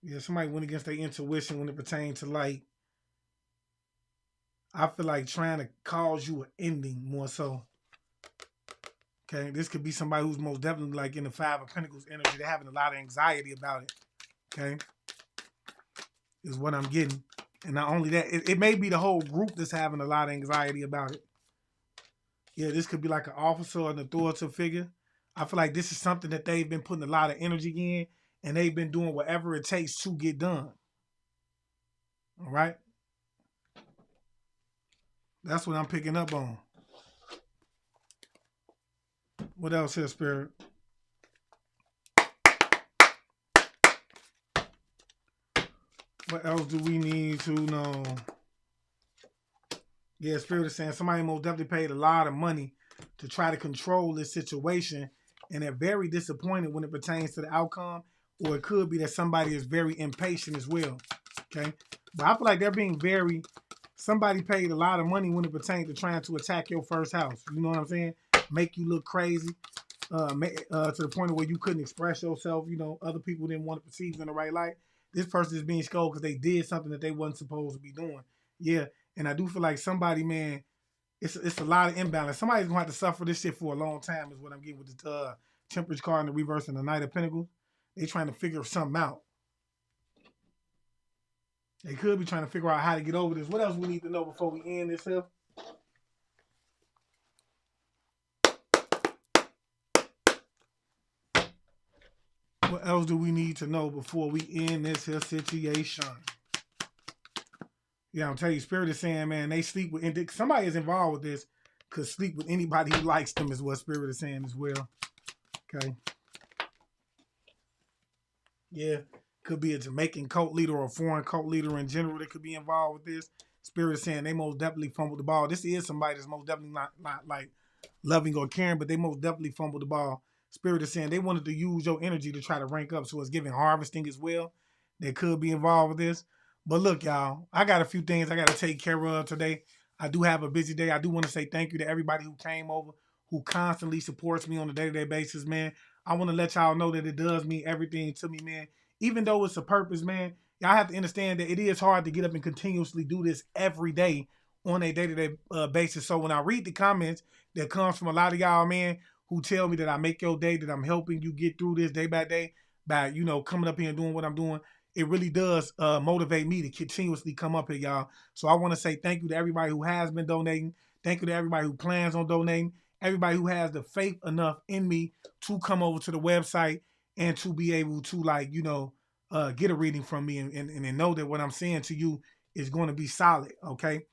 Yeah, somebody went against their intuition when it pertained to like. I feel like trying to cause you an ending more so. Okay, this could be somebody who's most definitely like in the Five of Pentacles energy. They're having a lot of anxiety about it. Okay, is what I'm getting. And not only that, it may be the whole group that's having a lot of anxiety about it. Yeah, this could be like an officer or an authoritative figure. I feel like this is something that they've been putting a lot of energy in, and they've been doing whatever it takes to get done. All right? That's what I'm picking up on. What else here, Spirit? What else do we need to know? Yeah, Spirit is saying somebody most definitely paid a lot of money to try to control this situation, and they're very disappointed when it pertains to the outcome, or it could be that somebody is very impatient as well. Okay? But I feel like they're being very, somebody paid a lot of money when it pertains to trying to attack your first house. You know what I'm saying? Make you look crazy to the point of where you couldn't express yourself. You know, other people didn't want to perceive you in the right light. This person is being scolded because they did something that they wasn't supposed to be doing. Yeah, and I do feel like somebody, man, it's a lot of imbalance. Somebody's gonna have to suffer this shit for a long time, is what I'm getting with the Temperance card in the reverse and the Knight of Pentacles. They trying to figure something out. They could be trying to figure out how to get over this. What else we need to know before we end this here? What else do we need to know before we end this here situation? Yeah, I'm telling you, Spirit is saying, man, they sleep with, somebody is involved with this, could sleep with anybody who likes them, is what Spirit is saying as well. Okay. Yeah. Could be a Jamaican cult leader or a foreign cult leader in general that could be involved with this. Spirit is saying they most definitely fumbled the ball. This is somebody that's most definitely not like loving or caring, but they most definitely fumbled the ball. Spirit is saying they wanted to use your energy to try to rank up, so it's giving harvesting as well. They could be involved with this. But look, y'all, I got a few things I got to take care of today. I do have a busy day. I do want to say thank you to everybody who came over, who constantly supports me on a day-to-day basis, man. I want to let y'all know that it does mean everything to me, man. Even though it's a purpose, man, y'all have to understand that it is hard to get up and continuously do this every day on a day-to-day basis. So when I read the comments that comes from a lot of y'all, man, who tell me that I make your day, that I'm helping you get through this day by day, by, you know, coming up here and doing what I'm doing. It really does motivate me to continuously come up here, y'all. So I want to say thank you to everybody who has been donating. Thank you to everybody who plans on donating. Everybody who has the faith enough in me to come over to the website and to be able to, like, you know, get a reading from me and know that what I'm saying to you is going to be solid. Okay.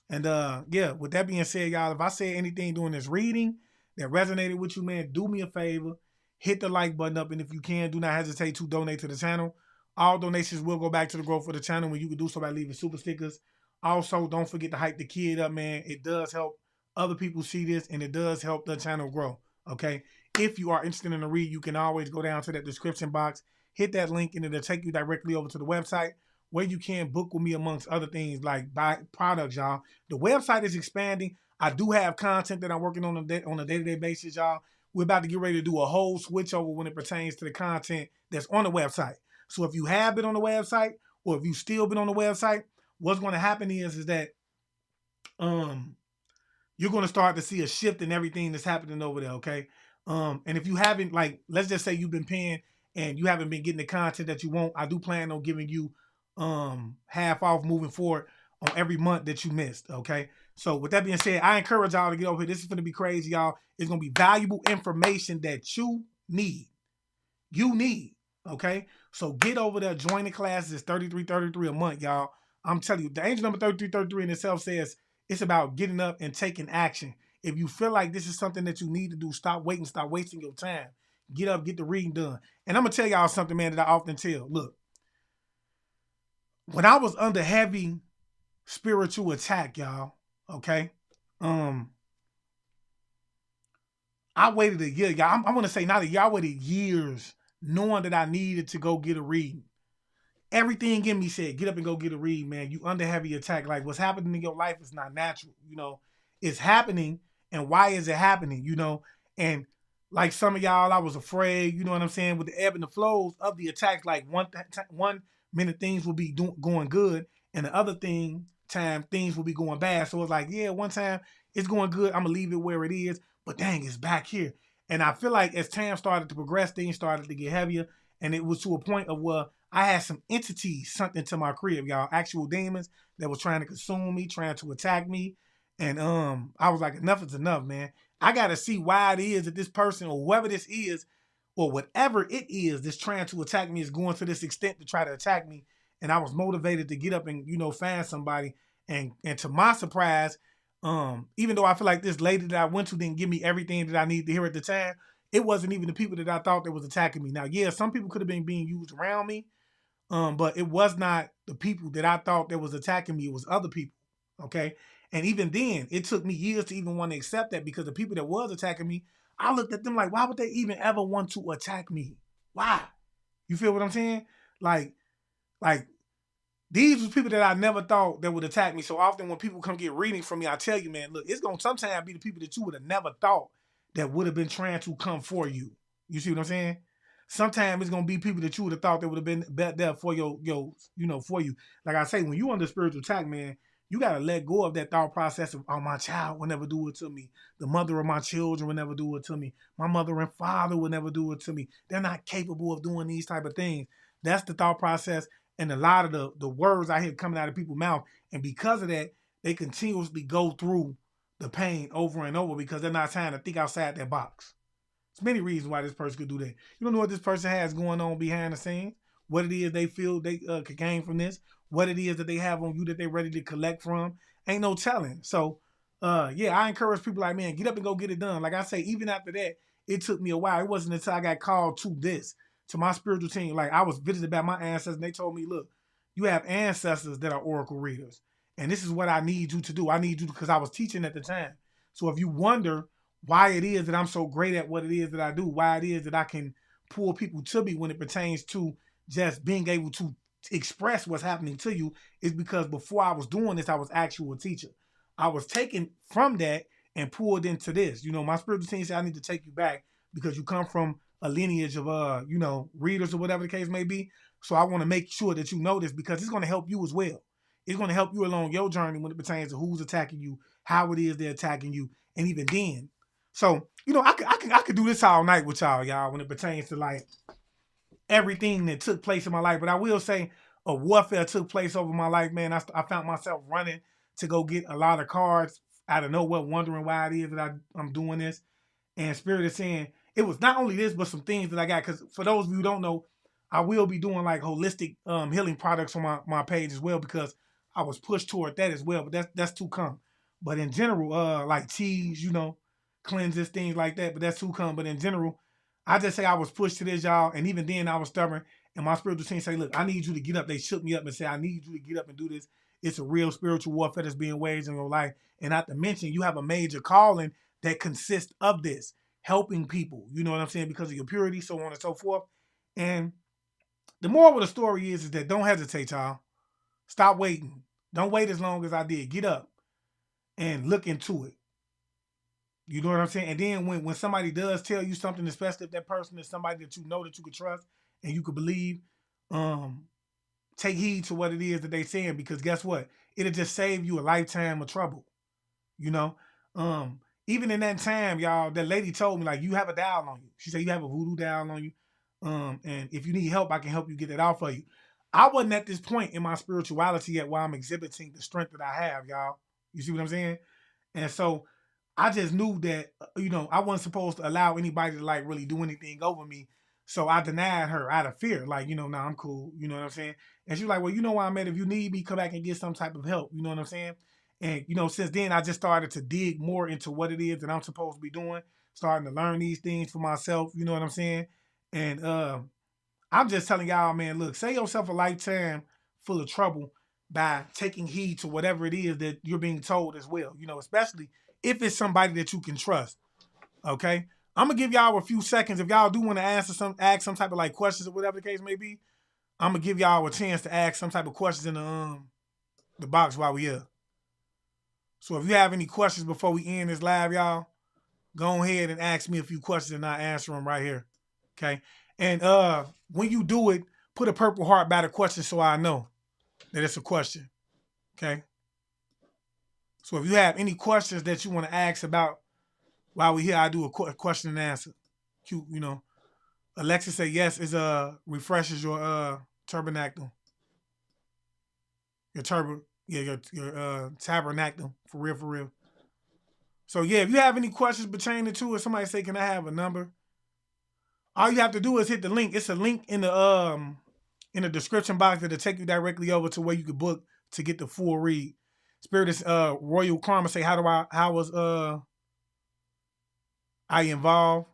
And yeah, with that being said, y'all, if I say anything during this reading that resonated with you, man, do me a favor, hit the like button up, and if you can, do not hesitate to donate to the channel. All donations will go back to the growth of the channel when you can do so by leaving super stickers. Also, don't forget to hype the kid up, man. It does help other people see this, and it does help the channel grow. Okay. If you are interested in a read, you can always go down to that description box, hit that link, and it'll take you directly over to the website where you can book with me amongst other things like buy products, y'all. The website is expanding. I do have content that I'm working on a day-to-day basis, y'all. We're about to get ready to do a whole switch over when it pertains to the content that's on the website. So if you have been on the website or if you've still been on the website, what's going to happen is that you're going to start to see a shift in everything that's happening over there, okay? And if you haven't, like, let's just say you've been paying and you haven't been getting the content that you want, I do plan on giving you half off moving forward on every month that you missed, okay? So with that being said, I encourage y'all to get over here. This is going to be crazy, y'all. It's going to be valuable information that you need. You need, okay? So get over there, join the classes. It's $33.33 a month, y'all. I'm telling you, the angel number 3333 in itself says it's about getting up and taking action. If you feel like this is something that you need to do, stop waiting, stop wasting your time. Get up, get the reading done. And I'm going to tell y'all something, man, that I often tell. Look, when I was under heavy spiritual attack, y'all, okay, I waited a year, y'all. I'm going to say not a year, I waited years knowing that I needed to go get a reading. Everything in me said, get up and go get a read, man. You under heavy attack. Like, what's happening in your life is not natural, you know. It's happening, and why is it happening, you know? And like some of y'all, I was afraid, you know what I'm saying, with the ebb and the flows of the attacks. Like one minute things will be going good, and the other time things will be going bad. So it's like, yeah, one time it's going good, I'm gonna leave it where it is, but dang, it's back here. And I feel like as time started to progress, things started to get heavier, and it was to a point of where I had some entities sent into my crib, y'all, actual demons that was trying to consume me, trying to attack me. And I was like, enough is enough, man. I got to see why it is that this person or whoever this is or whatever it is that's trying to attack me is going to this extent to try to attack me. And I was motivated to get up and, you know, find somebody. And to my surprise, even though I feel like this lady that I went to didn't give me everything that I needed to hear at the time, it wasn't even the people that I thought that was attacking me. Now, yeah, some people could have been being used around me. But it was not the people that I thought that was attacking me. It was other people, okay? And even then, it took me years to even want to accept that because the people that was attacking me, I looked at them like, why would they even ever want to attack me? Why? You feel what I'm saying? Like these were people that I never thought that would attack me. So often when people come get readings from me, I tell you, man, look, it's going to sometimes be the people that you would have never thought that would have been trying to come for you. You see what I'm saying? Sometimes it's gonna be people that you would have thought that would have been there for your, you know, for you. Like I say, when you under spiritual attack, man, you gotta let go of that thought process of, oh, my child will never do it to me. The mother of my children will never do it to me. My mother and father will never do it to me. They're not capable of doing these type of things. That's the thought process, and a lot of the words I hear coming out of people's mouth. And because of that, they continuously go through the pain over and over because they're not trying to think outside their box. There's many reasons why this person could do that. You don't know what this person has going on behind the scenes, what it is they feel they could gain from this, what it is that they have on you that they're ready to collect from. Ain't no telling. So, yeah, I encourage people like, man, get up and go get it done. Like I say, even after that, it took me a while. It wasn't until I got called to my spiritual team. Like, I was visited by my ancestors, and they told me, look, you have ancestors that are oracle readers, and this is what I need you to do. I need you because I was teaching at the time. So if you wonder why it is that I'm so great at what it is that I do, why it is that I can pull people to me when it pertains to just being able to express what's happening to you, is because before I was doing this, I was actually a teacher. I was taken from that and pulled into this. You know, my spiritual team said, I need to take you back because you come from a lineage of, you know, readers or whatever the case may be. So I want to make sure that you know this because it's going to help you as well. It's going to help you along your journey when it pertains to who's attacking you, how it is they're attacking you, and even then. So, you know, I could do this all night with y'all when it pertains to, like, everything that took place in my life. But I will say a warfare took place over my life, man. I found myself running to go get a lot of cards out of nowhere, wondering why it is that I'm doing this. And Spirit is saying it was not only this, but some things that I got. Because for those of you who don't know, I will be doing like holistic healing products on my page as well, because I was pushed toward that as well. But that's to come. But in general, like teas, cleanses, things like that. But that's to come. But in general, I just say I was pushed to this, y'all. And even then I was stubborn. And my spiritual team say, look, I need you to get up. They shook me up and said, I need you to get up and do this. It's a real spiritual warfare that's being waged in your life. And not to mention, you have a major calling that consists of this, helping people, you know what I'm saying, because of your purity, so on and so forth. And the moral of the story is that don't hesitate, y'all. Stop waiting. Don't wait as long as I did. Get up and look into it. You know what I'm saying? And then when somebody does tell you something, especially if that person is somebody that you know that you could trust and you could believe, take heed to what it is that they're saying, because guess what? It'll just save you a lifetime of trouble. You know? Even in that time, y'all, that lady told me, like, you have a dial on you. She said, you have a voodoo dial on you. And if you need help, I can help you get it off of you. I wasn't at this point in my spirituality yet where I'm exhibiting the strength that I have, y'all. You see what I'm saying? And so I just knew that, I wasn't supposed to allow anybody to like really do anything over me. So I denied her out of fear. Like, nah, I'm cool. You know what I'm saying? And she was like, well, you know where I'm at. If you need me, come back and get some type of help. You know what I'm saying? And, since then, I just started to dig more into what it is that I'm supposed to be doing, starting to learn these things for myself. You know what I'm saying? And I'm just telling y'all, man, look, save yourself a lifetime full of trouble by taking heed to whatever it is that you're being told as well, especially if it's somebody that you can trust. Okay? I'm going to give y'all a few seconds. If y'all do want to ask some type of like questions or whatever the case may be, I'm going to give y'all a chance to ask some type of questions in the box while we here. So if you have any questions before we end this live, y'all, go ahead and ask me a few questions and I'll answer them right here. Okay? And when you do it, put a purple heart by the question so I know that it's a question. Okay? So if you have any questions that you want to ask about while we're here, I do a question and answer. Alexa say yes, is refreshes your tabernacle. Your tabernacle, for real. So yeah, if you have any questions pertaining to it, somebody say, can I have a number? All you have to do is hit the link. It's a link in the description box that'll take you directly over to where you can book to get the full read. Spirit is Royal Karma say, how was I involved?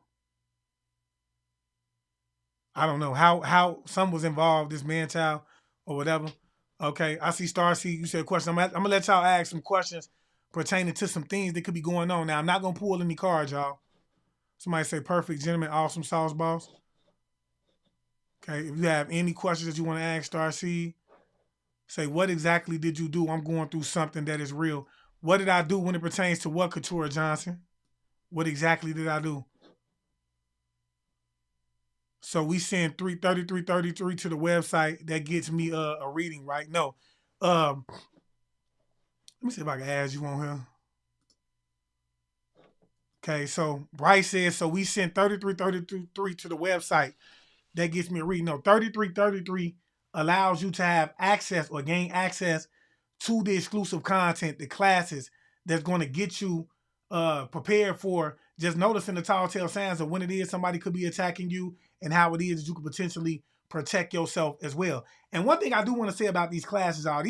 I don't know how some was involved, this man child or whatever. Okay, I see Star C. You said a question. I'm gonna let y'all ask some questions pertaining to some things that could be going on. Now I'm not gonna pull any cards, y'all. Somebody say perfect gentleman, awesome sauce boss. Okay, if you have any questions that you want to ask Star C, say what exactly did you do? I'm going through something that is real. What did I do when it pertains to what, Couture Johnson? What exactly did I do? So we send 33333 to the website. That gets me a reading, right? No. Let me see if I can add you on here. Okay, so Bryce says, so we send 3333 to the website. That gets me a reading. No, 3333 allows you to have access or gain access to the exclusive content, the classes that's going to get you prepared for just noticing the tall tale signs of when it is somebody could be attacking you and how it is that you could potentially protect yourself as well. And one thing I do want to say about these classes are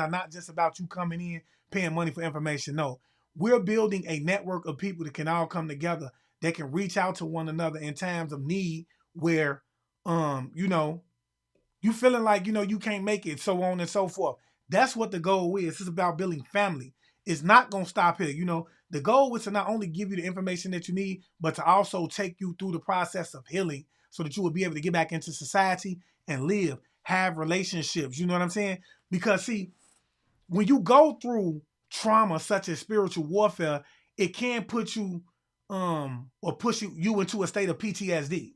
not just about you coming in, paying money for information. No, we're building a network of people that can all come together, that can reach out to one another in times of need where, you feeling like, you can't make it, so on and so forth. That's what the goal is. It's about building family. It's not going to stop here. The goal is to not only give you the information that you need, but to also take you through the process of healing so that you will be able to get back into society and live, have relationships. You know what I'm saying? Because see, when you go through trauma such as spiritual warfare, it can put you or push you into a state of PTSD.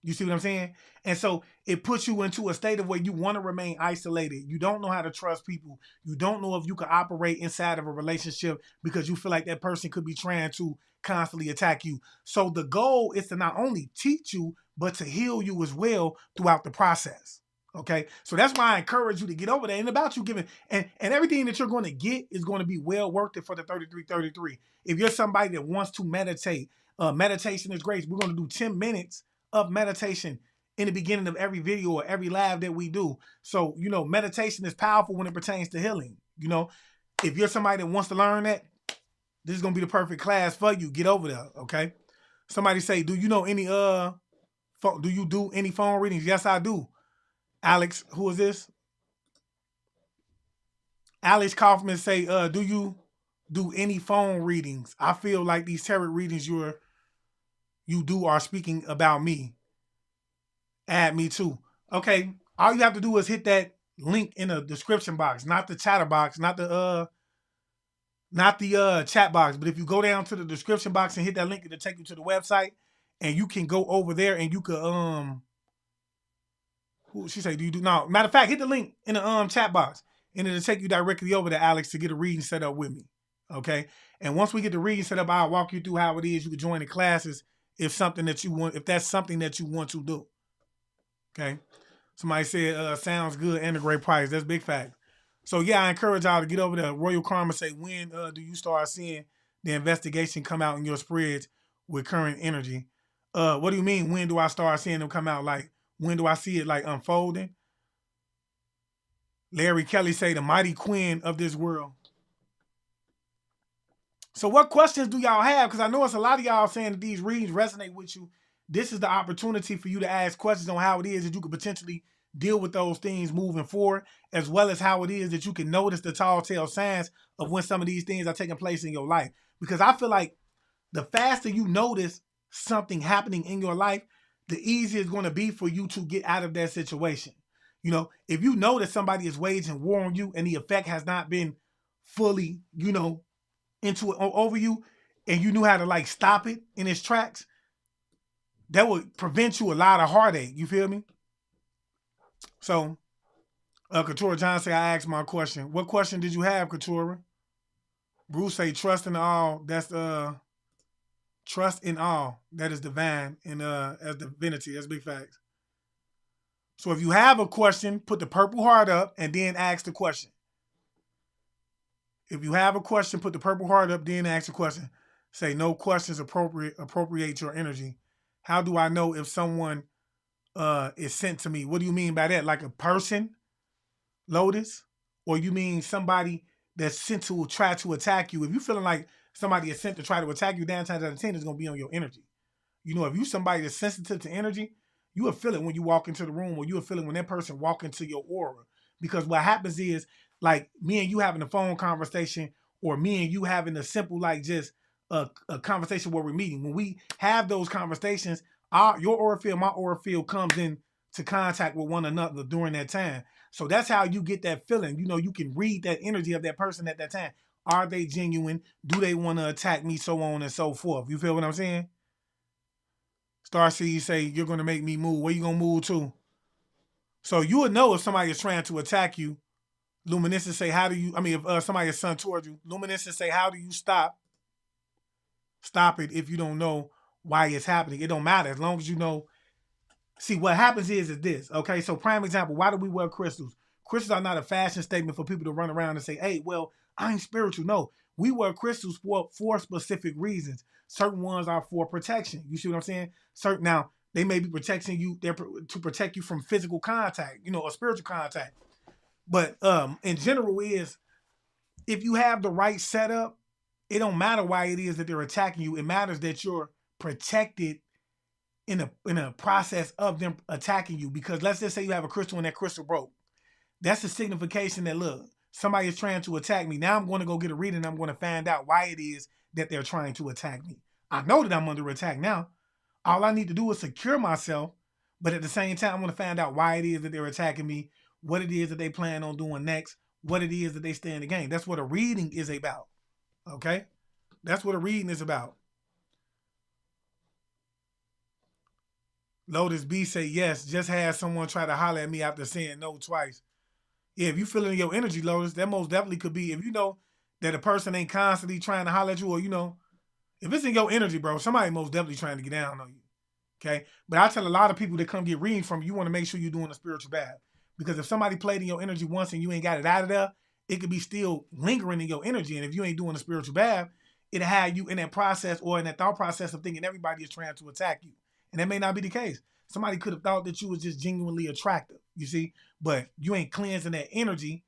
You see what I'm saying? And so it puts you into a state of where you want to remain isolated. You don't know how to trust people. You don't know if you can operate inside of a relationship because you feel like that person could be trying to constantly attack you. So the goal is to not only teach you, but to heal you as well throughout the process. Okay. So that's why I encourage you to get over there. And about you giving and everything that you're going to get is going to be well worth it for the 3333. If you're somebody that wants to meditate, meditation is great. We're going to do 10 minutes of meditation in the beginning of every video or every live that we do. So, meditation is powerful when it pertains to healing. If you're somebody that wants to learn that, this is going to be the perfect class for you. Get over there, okay? Somebody say, do you know any, do you do any phone readings? Yes, I do. Alex, who is this? Alex Kaufman say, do you do any phone readings? I feel like these tarot readings you do are speaking about me. Add me too. Okay. All you have to do is hit that link in the description box, not the chatter box, not the chat box. But if you go down to the description box and hit that link, it'll take you to the website, and you can go over there and you could she say, do you do no? Matter of fact, hit the link in the chat box, and it'll take you directly over to Alex to get a reading set up with me. Okay. And once we get the reading set up, I'll walk you through how it is. You can join the classes if that's something that you want to do. Okay. Somebody said, sounds good and a great price. That's big fact. So yeah, I encourage y'all to get over there. Royal Karma say, when do you start seeing the investigation come out in your spreads with current energy? What do you mean? When do I start seeing them come out? Like, when do I see it like unfolding? Larry Kelly say, the mighty queen of this world. So what questions do y'all have? Because I know it's a lot of y'all saying that these readings resonate with you. This is the opportunity for you to ask questions on how it is that you could potentially deal with those things moving forward, as well as how it is that you can notice the tall tale signs of when some of these things are taking place in your life. Because I feel like the faster you notice something happening in your life, the easier it's going to be for you to get out of that situation. If you know that somebody is waging war on you and the effect has not been fully, into it over you, and you knew how to like stop it in its tracks, that would prevent you a lot of heartache. You feel me? So, Katura John say, I asked my question. What question did you have, Katura? Bruce say, trust in all. That's trust in all. That is divine and as divinity. That's big facts. So if you have a question, put the purple heart up and then ask the question. If you have a question, put the purple heart up, then ask the question. Say, no questions appropriate your energy. How do I know if someone is sent to me? What do you mean by that? Like a person, Lotus? Or you mean somebody that's sent to try to attack you? If you're feeling like somebody is sent to try to attack you, 9 times out of 10 is going to be on your energy. If you somebody that's sensitive to energy, you will feel it when you walk into the room, or you will feel it when that person walk into your aura. Because what happens is, like me and you having a phone conversation, or me and you having a simple, like just a conversation where we're meeting. When we have those conversations, your aura field, my aura field comes in to contact with one another during that time. So that's how you get that feeling. You can read that energy of that person at that time. Are they genuine? Do they want to attack me? So on and so forth. You feel what I'm saying? Starseed say, you're going to make me move. Where you going to move to? So you would know if somebody is trying to attack you. Luminescence say, if somebody is sent towards you, Luminescence say, how do you stop it if you don't know why it's happening? It don't matter as long as you know. See, what happens is this, okay? So prime example, why do we wear crystals? Crystals are not a fashion statement for people to run around and say, hey, well, I'm spiritual. No, we wear crystals for specific reasons. Certain ones are for protection. You see what I'm saying? Now, they may be protecting you, they're to protect you from physical contact, or spiritual contact. But in general is, if you have the right setup, it don't matter why it is that they're attacking you. It matters that you're protected in a process of them attacking you. Because let's just say you have a crystal and that crystal broke. That's a signification that, look, somebody is trying to attack me. Now I'm going to go get a reading and I'm going to find out why it is that they're trying to attack me. I know that I'm under attack now. All I need to do is secure myself. But at the same time, I want to find out why it is that they're attacking me, what it is that they plan on doing next, what it is that they stand to gain. That's what a reading is about. Okay? That's what a reading is about. Lotus B say yes. Just had someone try to holler at me after saying no twice. Yeah, if you feeling your energy, Lotus, that most definitely could be. If you know that a person ain't constantly trying to holler at you, or if it's in your energy, bro, somebody most definitely trying to get down on you. Okay, but I tell a lot of people that come get reading from you, you want to make sure you're doing a spiritual bath, because if somebody played in your energy once and you ain't got it out of there, it could be still lingering in your energy, and if you ain't doing a spiritual bath, it'll have you in that process or in that thought process of thinking everybody is trying to attack you, and that may not be the case. Somebody could have thought that you was just genuinely attractive, you see, but you ain't cleansing that energy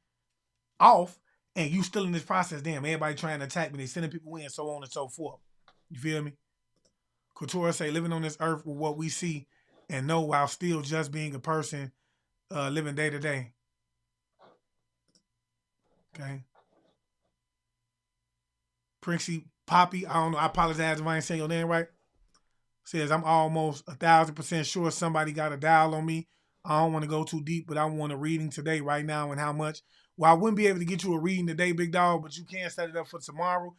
off, and you still in this process. Damn, everybody trying to attack me, they sending people in, so on and so forth. You feel me? Couture say, living on this earth with what we see and know while still just being a person living day to day. Okay. Prinxie Poppy, I don't know. I apologize if I ain't saying your name right. Says, I'm almost 1,000% sure somebody got a dial on me. I don't want to go too deep, but I want a reading today, right now, and how much. Well, I wouldn't be able to get you a reading today, big dog, but you can set it up for tomorrow.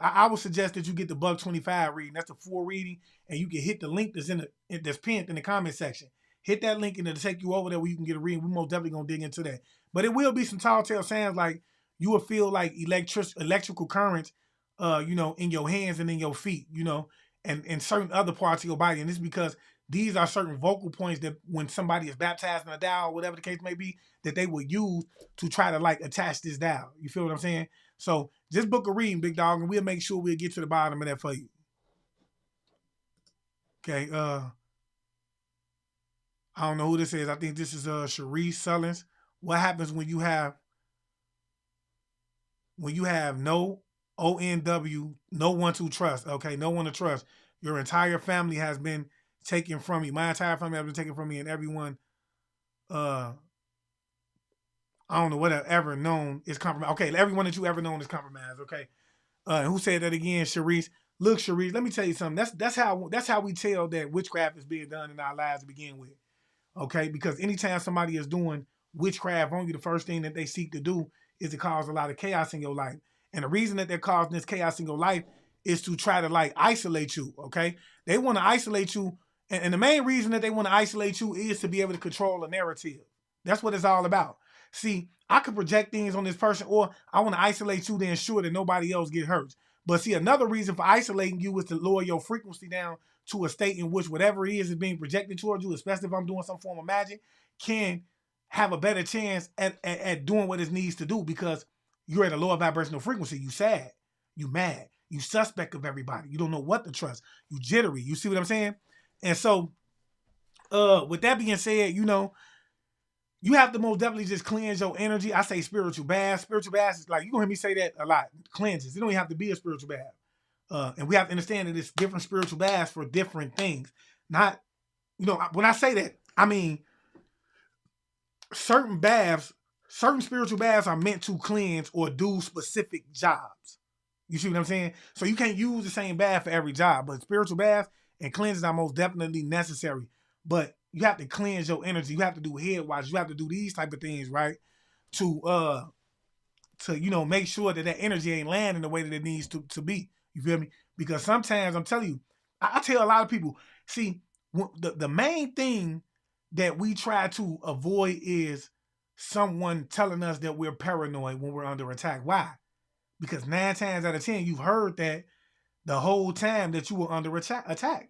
I would suggest that you get the $125 reading. That's the full reading, and you can hit the link that's pinned in the comment section. Hit that link, and it'll take you over there where you can get a reading. We're most definitely gonna dig into that. But it will be some tall tale sounds, like you will feel like electrical currents, in your hands and in your feet, and certain other parts of your body. And it's because these are certain vocal points that when somebody is baptized in a dial, whatever the case may be, that they will use to try to like attach this dial. You feel what I'm saying? So just book a reading, big dog, and we'll make sure we'll get to the bottom of that for you. Okay. I don't know who this is. I think this is Sharice Sullins. What happens when you have no ONW, no one to trust? Okay, no one to trust. Your entire family has been taken from you. My entire family has been taken from me, and everyone, uh, I don't know what I've ever known is compromised. Okay, everyone that you ever known is compromised. Okay, who said that again, Sharice? Look, Sharice, let me tell you something. That's how we tell that witchcraft is being done in our lives to begin with. Okay, because anytime somebody is doing witchcraft on you, the first thing that they seek to do is to cause a lot of chaos in your life. And the reason that they're causing this chaos in your life is to try to like isolate you. Okay, they want to isolate you, and the main reason that they want to isolate you is to be able to control a narrative. That's what it's all about. See, I could project things on this person, or I want to isolate you to ensure that nobody else get hurt. But see, another reason for isolating you is to lower your frequency down to a state in which whatever it is being projected towards you, especially if I'm doing some form of magic, can have a better chance at doing what it needs to do, because you're at a lower vibrational frequency. You sad, you mad, you suspect of everybody. You don't know what to trust. You jittery. You see what I'm saying? And so, with that being said, you have to most definitely just cleanse your energy. I say spiritual bath. Spiritual bath is like, you're going to hear me say that a lot. Cleanses. It don't even have to be a spiritual bath. And we have to understand that it's different spiritual baths for different things. Not, when I say that, I mean certain baths, certain spiritual baths are meant to cleanse or do specific jobs. You see what I'm saying? So you can't use the same bath for every job, but spiritual baths and cleanses are most definitely necessary. But you have to cleanse your energy. You have to do head wash. You have to do these type of things, right? To make sure that energy ain't landing the way that it needs to be. You feel me? Because sometimes I'm telling you, I tell a lot of people, see, the main thing that we try to avoid is someone telling us that we're paranoid when we're under attack. Why? Because 9 times out of 10, you've heard that the whole time that you were under attack.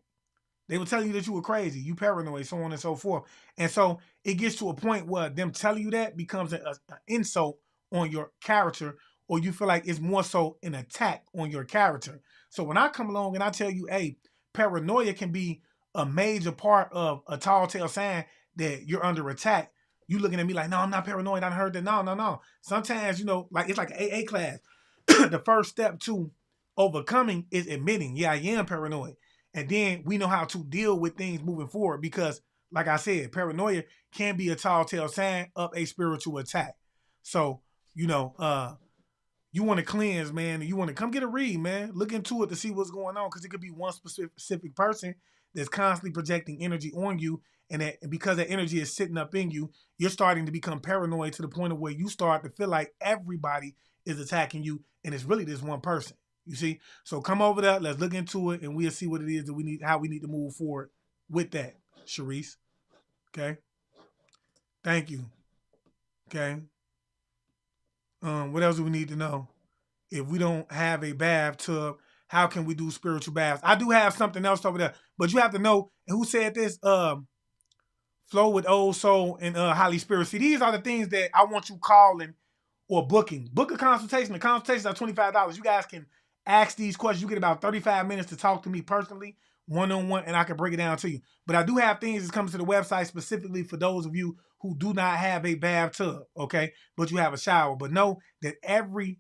They were telling you that you were crazy, you paranoid, so on and so forth. And so it gets to a point where them telling you that becomes an insult on your character, or you feel like it's more so an attack on your character. So when I come along and I tell you, hey, paranoia can be a major part of a tall tale sign that you're under attack, you looking at me like, no, I'm not paranoid. I heard that. No. Sometimes, like it's like an AA class. The first step to overcoming is admitting, yeah, I am paranoid. And then we know how to deal with things moving forward, because, like I said, paranoia can be a tall tale sign of a spiritual attack. So, you want to cleanse, man, and you want to come get a read, man. Look into it to see what's going on, because it could be one specific person that's constantly projecting energy on you, and because that energy is sitting up in you, you're starting to become paranoid to the point of where you start to feel like everybody is attacking you, and it's really this one person. You see? So come over there, let's look into it, and we'll see what it is that we need, how we need to move forward with that. Sharice. Okay. Thank you. Okay. What else do we need to know? If we don't have a bathtub, how can we do spiritual baths? I do have something else over there, but you have to know. And who said this? Flow with Old Soul and Holly Spirit. See, these are the things that I want you calling or booking. Book a consultation. The consultations are $25. You guys can ask these questions. You get about 35 minutes to talk to me personally, one-on-one, and I can break it down to you. But I do have things that's coming to the website specifically for those of you who do not have a bathtub, okay? But you have a shower. But know that every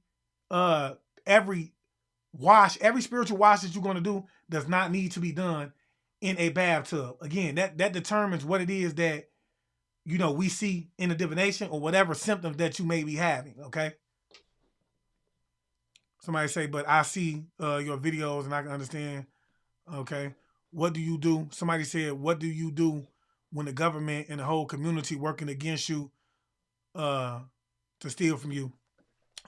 wash, every spiritual wash that you're going to do does not need to be done in a bathtub. Again, that determines what it is that, you know, we see in the divination or whatever symptoms that you may be having, okay? Somebody say, but I see your videos and I can understand, okay? What do you do? Somebody said, what do you do when the government and the whole community working against you to steal from you?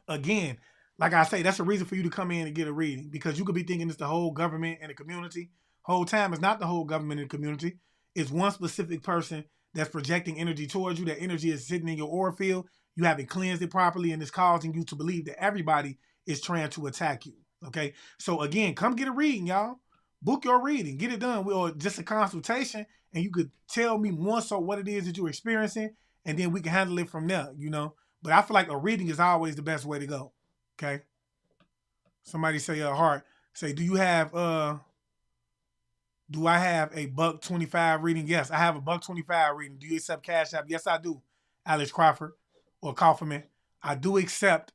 Again, like I say, that's a reason for you to come in and get a reading, because you could be thinking it's the whole government and the community. Whole time it's not the whole government and the community. It's one specific person that's projecting energy towards you. That energy is sitting in your aura field. You haven't cleansed it properly, and it's causing you to believe that everybody is trying to attack you. Okay, so again, come get a reading, y'all. Book your reading, get it done, or just a consultation, and you could tell me more so what it is that you're experiencing, and then we can handle it from there. You know, but I feel like a reading is always the best way to go. Okay. Somebody say heart. Say, do I have a $1.25 reading? Yes, I have a $1.25 reading. Do you accept Cash App? Yes, I do. Alex Crawford or Kaufman. I do accept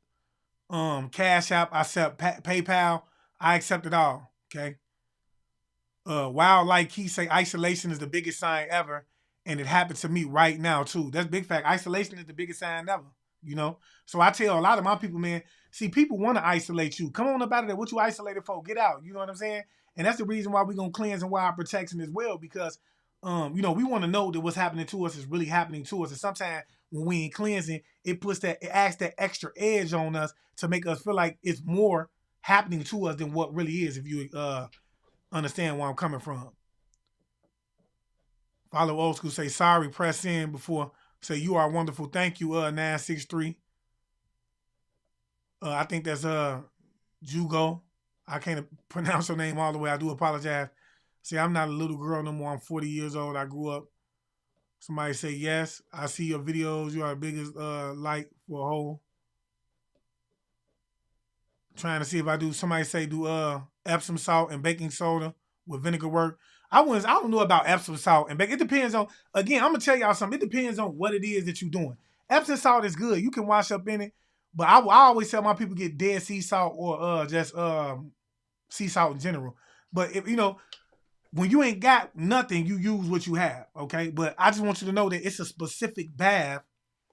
Cash App. I accept PayPal. I accept it all. Okay. Wild like he say isolation is the biggest sign ever, and it happened to me right now too. That's big fact. Isolation is the biggest sign ever. You know, so I tell a lot of my people, man, see, people want to isolate you. Come on up out of there. What you isolated for? Get out. You know what I'm saying? And that's the reason why we're going to cleanse and why protection as well, because, you know, we want to know that what's happening to us is really happening to us. And sometimes when we ain't cleansing, it adds that extra edge on us to make us feel like it's more happening to us than what really is, if you understand where I'm coming from. Follow old school, say sorry, press in before. Say, you are wonderful. Thank you, 963. I think that's Jugo. I can't pronounce her name all the way. I do apologize. See, I'm not a little girl no more. I'm 40 years old. I grew up. Somebody say, yes. I see your videos. You are the biggest light for a whole. Trying to see if I do. Somebody say, do Epsom salt and baking soda with vinegar work? I don't know about Epsom salt and baking. It depends on, again, I'm going to tell y'all something. It depends on what it is that you're doing. Epsom salt is good. You can wash up in it. But I always tell my people get dead sea salt or just sea salt in general. But if you know, when you ain't got nothing, you use what you have, okay? But I just want you to know that it's a specific bath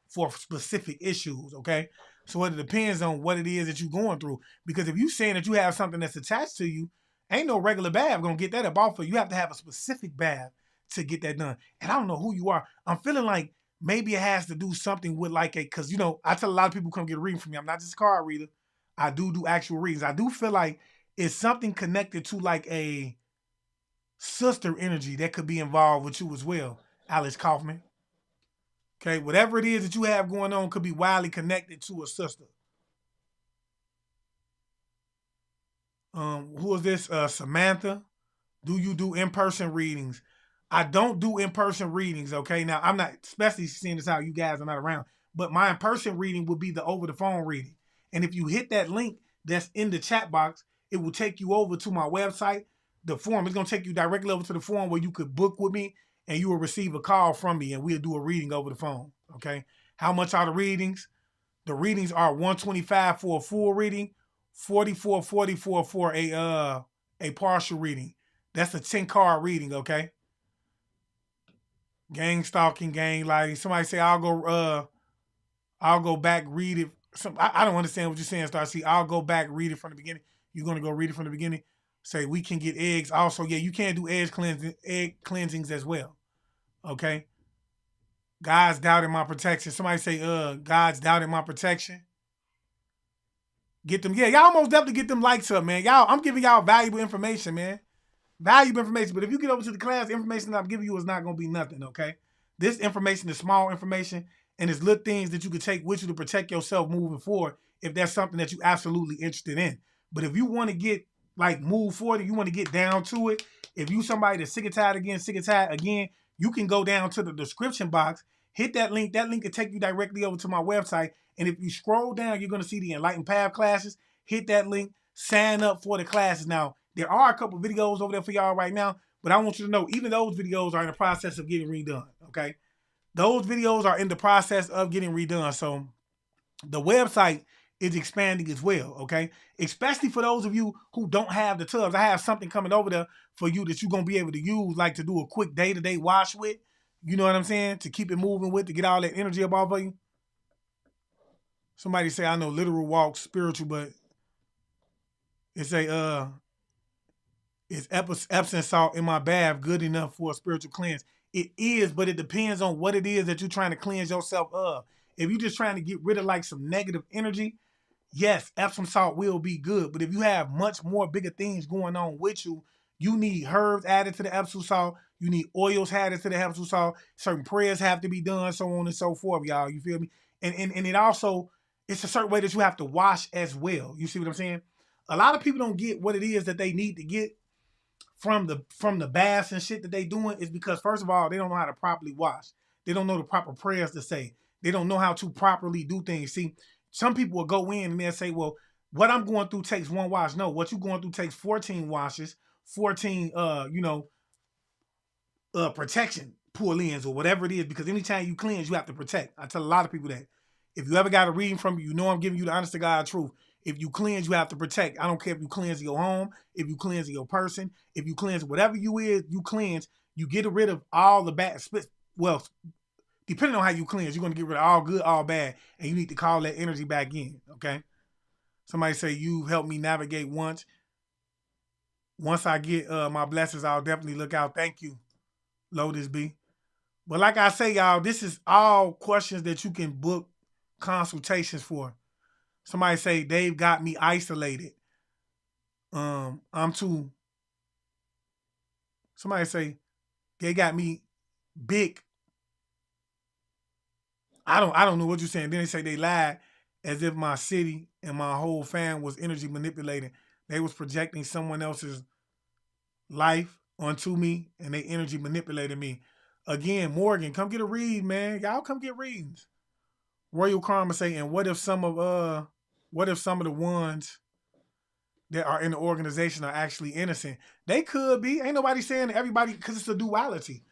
for specific issues, okay? So it depends on what it is that you're going through. Because if you saying that you have something that's attached to you, ain't no regular bath gonna get that up off of you. You have to have a specific bath to get that done. And I don't know who you are. I'm feeling like maybe it has to do something with like because, you know, I tell a lot of people come get a reading from me. I'm not just a card reader. I do actual readings. I do feel like it's something connected to like a sister energy that could be involved with you as well, Alex Kaufman. Okay, whatever it is that you have going on could be wildly connected to a sister. Who is this? Samantha. Do you do in-person readings? I don't do in-person readings, okay? Now, I'm not, especially seeing this how you guys are not around, but my in-person reading would be the over-the-phone reading. And if you hit that link that's in the chat box, it will take you over to my website. The form is going to take you directly over to the form where you could book with me and you will receive a call from me and we'll do a reading over the phone, okay? How much are the readings? The readings are $125 for a full reading, $44.44 for a partial reading. That's a 10-card reading, okay? Gang stalking, gang lighting. Somebody say I'll go back, read it. I don't understand what you're saying, Star C. I'll go back, read it from the beginning. You're gonna go read it from the beginning. Say we can get eggs. Also, yeah, you can do egg cleansings as well. Okay. God's doubting my protection. Somebody say, God's doubting my protection. Get them, yeah, y'all most definitely get them likes up, man. Y'all, I'm giving y'all valuable information, man. valuable information. But if you get over to the class, the information that I'm giving you is not going to be nothing, okay? This information is small information, and it's little things that you can take with you to protect yourself moving forward if that's something that you're absolutely interested in. But if you want to get, like, move forward, you want to get down to it, if you somebody that's sick and tired again, you can go down to the description box, hit that link. That link will take you directly over to my website. And if you scroll down, you're going to see the Enlightened Path classes. Hit that link, sign up for the classes. Now, there are a couple videos over there for y'all right now, but I want you to know, even those videos are in the process of getting redone, okay? Those videos are in the process of getting redone. So the website is expanding as well, okay? Especially for those of you who don't have the tubs. I have something coming over there for you that you're going to be able to use, like to do a quick day-to-day wash with. You know what I'm saying? To keep it moving with, to get all that energy up off of you. Somebody say, I know literal walk spiritual, but it's a, is Epsom salt in my bath good enough for a spiritual cleanse? It is, but it depends on what it is that you're trying to cleanse yourself of. If you're just trying to get rid of like some negative energy, yes, Epsom salt will be good. But if you have much more bigger things going on with you, you need herbs added to the Epsom salt. You need oils added to the Epsom salt. Certain prayers have to be done, so on and so forth, y'all. You feel me? And it also, it's a certain way that you have to wash as well. You see what I'm saying? A lot of people don't get what it is that they need to get from the baths and shit that they doing is because, first of all, they don't know how to properly wash. They don't know the proper prayers to say. They don't know how to properly do things. See, some people will go in and they'll say, well, what I'm going through takes one wash. No, what you're going through takes 14 washes, 14 protection pull-ins or whatever it is, because anytime you cleanse, you have to protect. I tell a lot of people that. If you ever got a reading from me, you know I'm giving you the honest to God truth. If you cleanse, you have to protect. I don't care if you cleanse your home, if you cleanse your person, if you cleanse whatever you cleanse, you get rid of all the bad. Well, depending on how you cleanse, you're going to get rid of all good, all bad, and you need to call that energy back in, okay? Somebody say, you helped me navigate once. Once I get my blessings, I'll definitely look out. Thank you, Lotus B. But like I say, y'all, this is all questions that you can book consultations for. Somebody say, Dave got me isolated. I'm too. Somebody say, they got me big. I don't know what you're saying. Then they say they lied as if my city and my whole fam was energy manipulating. They was projecting someone else's life onto me and they energy manipulated me. Again, Morgan, come get a read, man. Y'all come get readings. Royal Karma say, and what if some of the ones that are in the organization are actually innocent? They could be. Ain't nobody saying everybody, because it's a duality.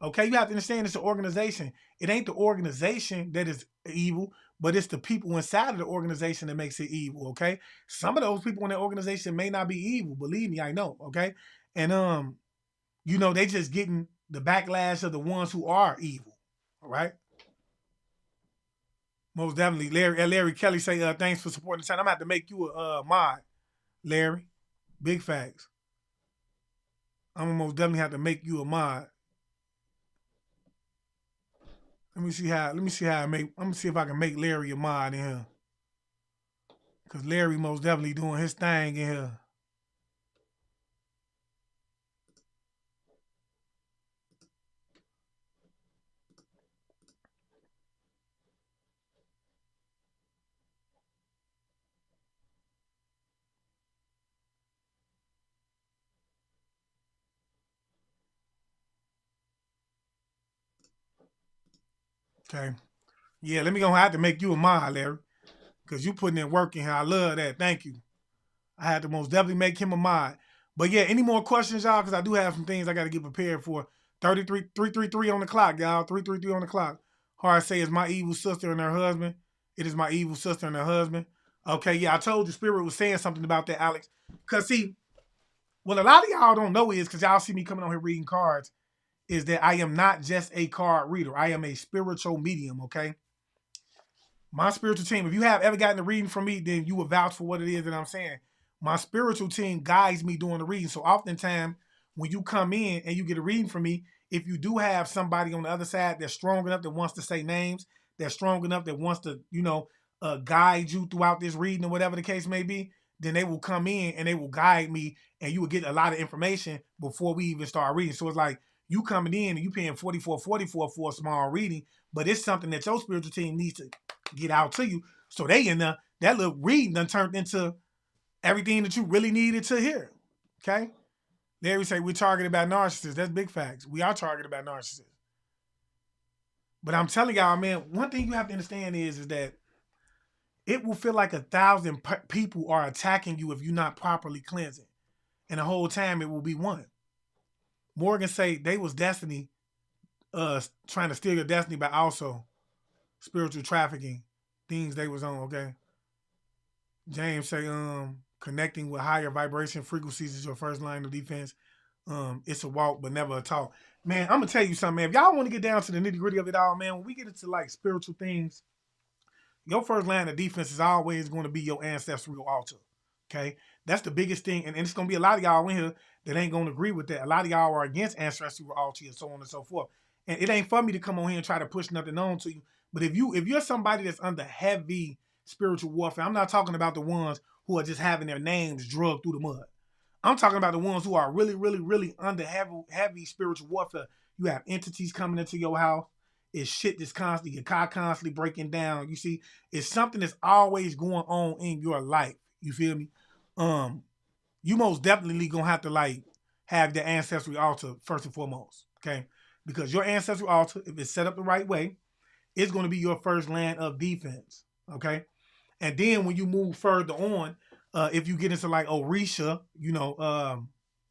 Okay, you have to understand it's an organization. It ain't the organization that is evil, but it's the people inside of the organization that makes it evil, okay? Some of those people in the organization may not be evil. Believe me, I know, okay? And, they just getting the backlash of the ones who are evil, all right? Most definitely. Larry Kelly say, thanks for supporting the channel. I'm going to have to make you a mod, Larry. Big facts. I'm going to most definitely have to make you a mod. Let me see if I can make Larry a mod in here. Because Larry most definitely doing his thing in here. Okay. Yeah, let me go have to make you a mod, Larry. Because you putting in work in here. I love that. Thank you. I had to most definitely make him a mod. But yeah, any more questions, y'all? Because I do have some things I got to get prepared for. 333 on the clock, y'all. 333 on the clock. Hard say it's my evil sister and her husband. It is my evil sister and her husband. Okay, yeah, I told you Spirit was saying something about that, Alex. Because see, what a lot of y'all don't know is, because y'all see me coming on here reading cards, is that I am not just a card reader. I am a spiritual medium, okay? My spiritual team, if you have ever gotten a reading from me, then you will vouch for what it is that I'm saying. My spiritual team guides me during the reading. So oftentimes, when you come in and you get a reading from me, if you do have somebody on the other side that's strong enough that wants to say names, that's strong enough that wants to, guide you throughout this reading or whatever the case may be, then they will come in and they will guide me, and you will get a lot of information before we even start reading. So it's like you coming in and you paying $44.44 for a small reading, but it's something that your spiritual team needs to get out to you. So they in there, that little reading done turned into everything that you really needed to hear. Okay? They would say we're targeted by narcissists. That's big facts. We are targeted by narcissists. But I'm telling y'all, man, one thing you have to understand is that it will feel like 1,000 people are attacking you if you're not properly cleansing. And the whole time it will be one. Morgan say they was destiny, trying to steal your destiny, but also spiritual trafficking, things they was on, okay? James say, connecting with higher vibration frequencies is your first line of defense. It's a walk, but never a talk. Man, I'm gonna tell you something, man. If y'all want to get down to the nitty gritty of it all, man, when we get into like spiritual things, your first line of defense is always going to be your ancestral altar. Okay, that's the biggest thing, and it's gonna be a lot of y'all in here that ain't gonna agree with that. A lot of y'all are against ancestral altar and so on and so forth. And it ain't for me to come on here and try to push nothing on to you. But if you're somebody that's under heavy spiritual warfare, I'm not talking about the ones who are just having their names drugged through the mud. I'm talking about the ones who are really, really, really under heavy spiritual warfare. You have entities coming into your house. It's shit that's constantly, your car constantly breaking down. You see, it's something that's always going on in your life. You feel me? You most definitely gonna have to like have the ancestral altar first and foremost, okay? Because your ancestral altar, if it's set up the right way, it's gonna be your first line of defense, okay? And then when you move further on, if you get into like Orisha,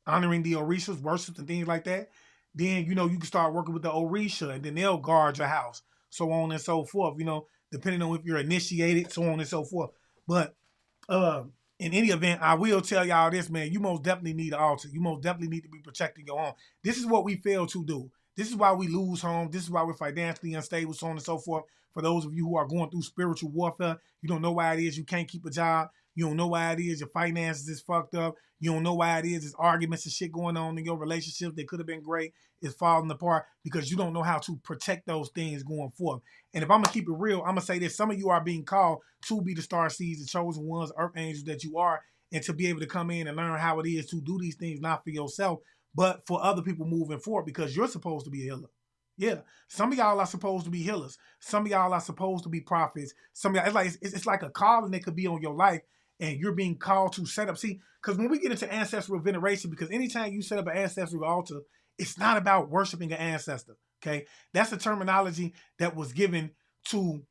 honoring the Orishas, worship and things like that, then, you can start working with the Orisha and then they'll guard your house, so on and so forth, depending on if you're initiated, so on and so forth. But in any event, I will tell y'all this, man, you most definitely need an altar. You most definitely need to be protecting your home. This is what we fail to do. This is why we lose homes. This is why we're financially unstable, so on and so forth. For those of you who are going through spiritual warfare, you don't know why it is you can't keep a job. You don't know why it is your finances is fucked up. You don't know why it is there's arguments and shit going on in your relationships that could have been great is falling apart because you don't know how to protect those things going forth. And if I'm going to keep it real, I'm going to say this. Some of you are being called to be the star seeds, the chosen ones, earth angels that you are, and to be able to come in and learn how it is to do these things, not for yourself, but for other people moving forward, because you're supposed to be a healer. Yeah, some of y'all are supposed to be healers. Some of y'all are supposed to be prophets. Some of y'all, it's like a calling that could be on your life, and you're being called to set up. See, because when we get into ancestral veneration, because anytime you set up an ancestral altar, it's not about worshiping an ancestor, okay? That's a terminology that was given to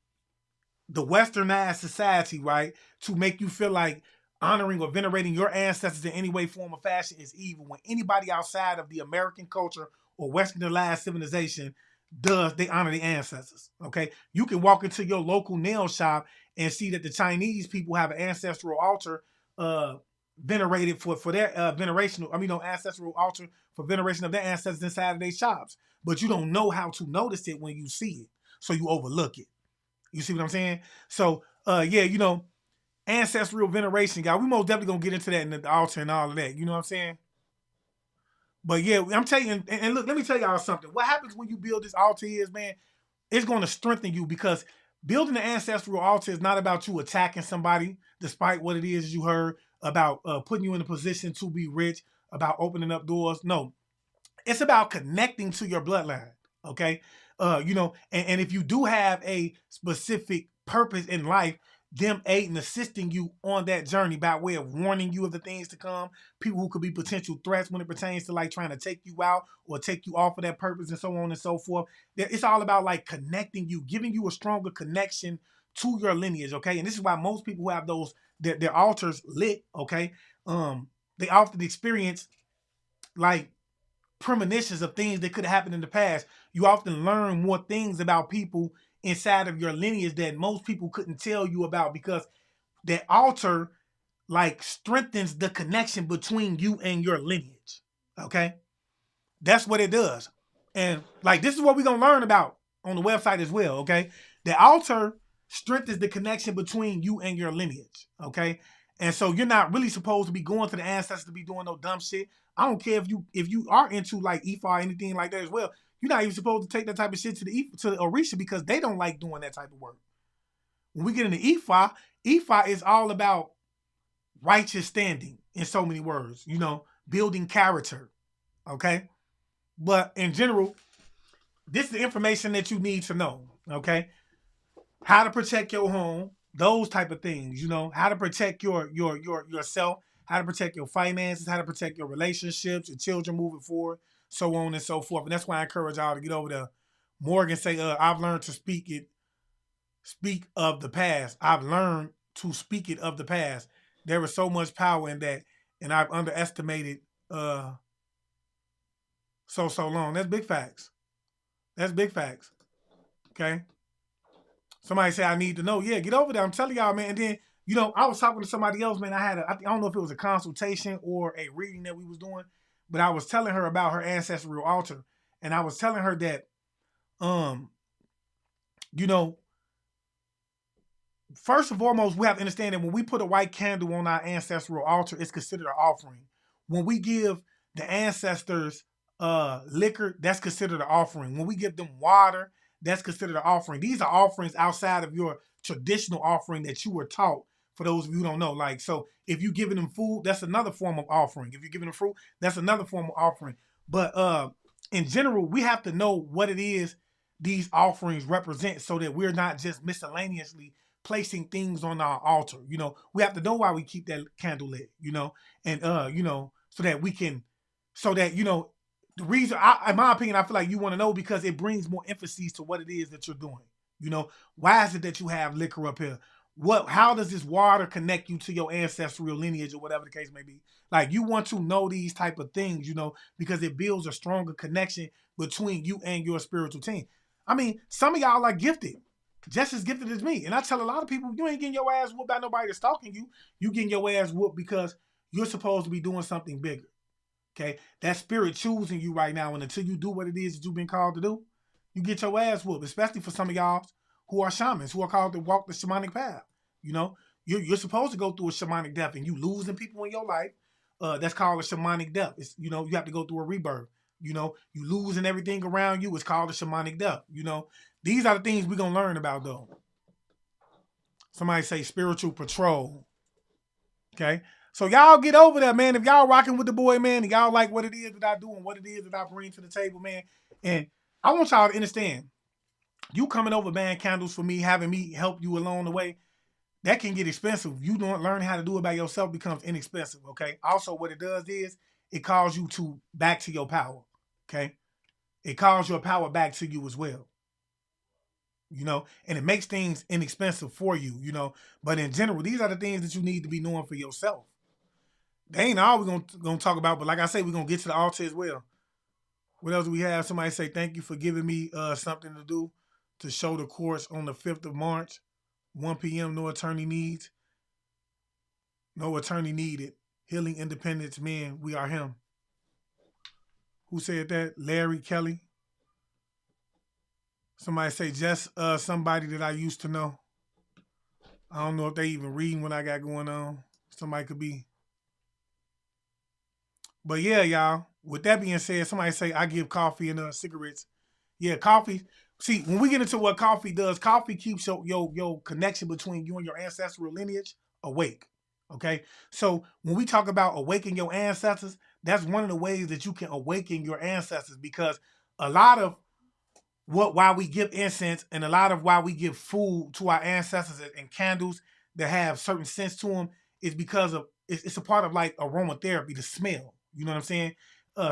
the westernized society, right? To make you feel like honoring or venerating your ancestors in any way, form, or fashion is evil. When anybody outside of the American culture or westernized civilization does, they honor the ancestors, okay? You can walk into your local nail shop and see that the Chinese people have an ancestral altar venerated for their ancestral altar for veneration of their ancestors inside of their shops. But you don't know how to notice it when you see it, so you overlook it. You see what I'm saying? So, ancestral veneration, guy. We most definitely gonna get into that in the altar and all of that. You know what I'm saying? But yeah, I'm telling you, and look, let me tell y'all something. What happens when you build this altar is, man, it's going to strengthen you, because building the ancestral altar is not about you attacking somebody, despite what it is you heard about putting you in a position to be rich, about opening up doors. No, it's about connecting to your bloodline. Okay. And if you do have a specific purpose in life, them aiding and assisting you on that journey by way of warning you of the things to come, people who could be potential threats when it pertains to like trying to take you out or take you off of that purpose and so on and so forth. It's all about like connecting you, giving you a stronger connection to your lineage, okay? And this is why most people who have those, their altars lit, okay, they often experience like premonitions of things that could have happened in the past. You often learn more things about people inside of your lineage that most people couldn't tell you about, because that altar like strengthens the connection between you and your lineage. Okay? That's what it does. And like this is what we're gonna learn about on the website as well. Okay? The altar strengthens the connection between you and your lineage. Okay? And so you're not really supposed to be going to the ancestors to be doing no dumb shit. I don't care if you are into like Ifa or anything like that as well. You're not even supposed to take that type of shit to the Orisha, because they don't like doing that type of work. When we get into Ifa is all about righteous standing, in so many words, you know, building character. Okay. But in general, this is the information that you need to know. Okay. How to protect your home, those type of things, you know, how to protect your yourself, how to protect your finances, how to protect your relationships, your children moving forward, so on and so forth. And that's why I encourage y'all to get over to Morgan say, I've learned to speak of the past. I've learned to speak it of the past. There is so much power in that, and I've underestimated so long. That's big facts. That's big facts. Okay. Somebody say I need to know. Yeah, get over there. I'm telling y'all, man. And then, you know, I was talking to somebody else, man. I don't know if it was a consultation or a reading that we was doing, but I was telling her about her ancestral altar. And I was telling her that, um, you know, first and foremost, we have to understand that when we put a white candle on our ancestral altar, it's considered an offering. When we give the ancestors liquor, that's considered an offering. When we give them water, that's considered an offering. These are offerings outside of your traditional offering that you were taught. For those of you who don't know, like, so if you're giving them food, that's another form of offering. If you're giving them fruit, that's another form of offering. But in general, we have to know what it is these offerings represent so that we're not just miscellaneously placing things on our altar. You know, we have to know why we keep that candle lit, you know, and you know, so that we can, so that, you know, the reason, in my opinion, I feel like you want to know because it brings more emphasis to what it is that you're doing. You know, why is it that you have liquor up here? How does this water connect you to your ancestral lineage or whatever the case may be? Like, you want to know these type of things, you know, because it builds a stronger connection between you and your spiritual team. I mean, some of y'all are gifted, just as gifted as me. And I tell a lot of people, you ain't getting your ass whooped by nobody that's stalking you. You getting your ass whooped because you're supposed to be doing something bigger. Okay, that spirit choosing you right now, and until you do what it is that you've been called to do, you get your ass whooped. Especially for some of y'all who are shamans, who are called to walk the shamanic path. You know, you're supposed to go through a shamanic death, and you losing people in your life. That's called a shamanic death. It's, you know, you have to go through a rebirth. You know, you losing everything around you. It's called a shamanic death. You know, these are the things we're gonna learn about, though. Somebody say spiritual patrol. Okay. So y'all get over there, man. If y'all rocking with the boy, man, and y'all like what it is that I do and what it is that I bring to the table, man. And I want y'all to understand, you coming over buying candles for me, having me help you along the way, that can get expensive. You don't learn how to do it by yourself becomes inexpensive, okay? Also, what it does is it calls you to back to your power, okay? It calls your power back to you as well, you know, and it makes things inexpensive for you, you know. But in general, these are the things that you need to be knowing for yourself. They ain't all we're gonna talk about, but like I say, we're gonna get to the altar as well. What else do we have? Somebody say thank you for giving me something to do to show the course on the 5th of March, 1 p.m. No attorney needs, no attorney needed. Healing Independence Men, we are him. Who said that? Larry Kelly. Somebody say just somebody that I used to know. I don't know if they even reading what I got going on. Somebody could be. But yeah, y'all. With that being said, somebody say I give coffee and cigarettes. Yeah, coffee. See, when we get into what coffee does, coffee keeps your connection between you and your ancestral lineage awake. Okay? So when we talk about awakening your ancestors, that's one of the ways that you can awaken your ancestors, because a lot of why we give incense and a lot of why we give food to our ancestors and candles that have certain scents to them is because of it's a part of like aromatherapy, the smell. You know what I'm saying?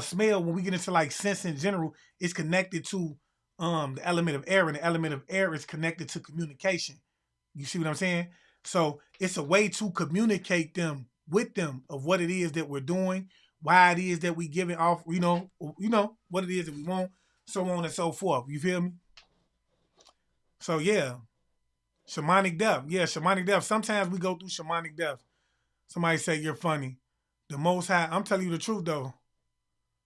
Smell, when we get into like scents in general, it's connected to the element of air, and the element of air is connected to communication. You see what I'm saying? So it's a way to communicate them with them of what it is that we're doing, why it is that we giving off, what it is that we want, so on and so forth. You feel me? So yeah, shamanic death. Yeah, shamanic death. Sometimes we go through shamanic death. Somebody say you're funny. The Most High, I'm telling you the truth though.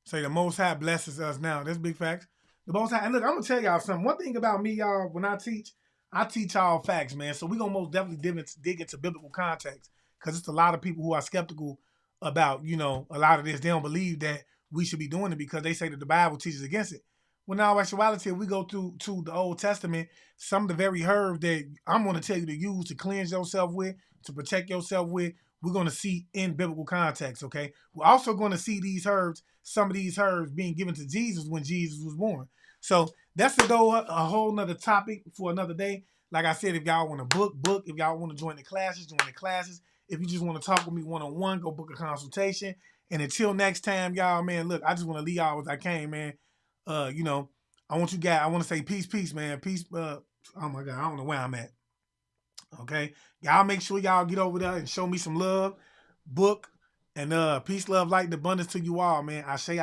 Say the Most High blesses us now. That's big facts. The Most High, and look, I'm gonna tell y'all something. One thing about me, y'all, when I teach y'all facts, man. So we gonna most definitely dig into biblical context, because it's a lot of people who are skeptical about, a lot of this. They don't believe that we should be doing it because they say that the Bible teaches against it. When in all actuality, if we go to the Old Testament, some of the very herbs that I'm gonna tell you to use to cleanse yourself with, to protect yourself with, we're going to see in biblical context, okay? We're also going to see these herbs, some of these herbs being given to Jesus when Jesus was born. So that's a whole nother topic for another day. Like I said, if y'all want to book. If y'all want to join the classes, join the classes. If you just want to talk with me one-on-one, go book a consultation. And until next time, y'all, man, look, I just want to leave y'all as I came, man. You know, I want to say peace, man. Peace. Oh my God, I don't know where I'm at. Okay. Y'all make sure y'all get over there and show me some love. Book and peace, love, light, and abundance to you all, man. I say.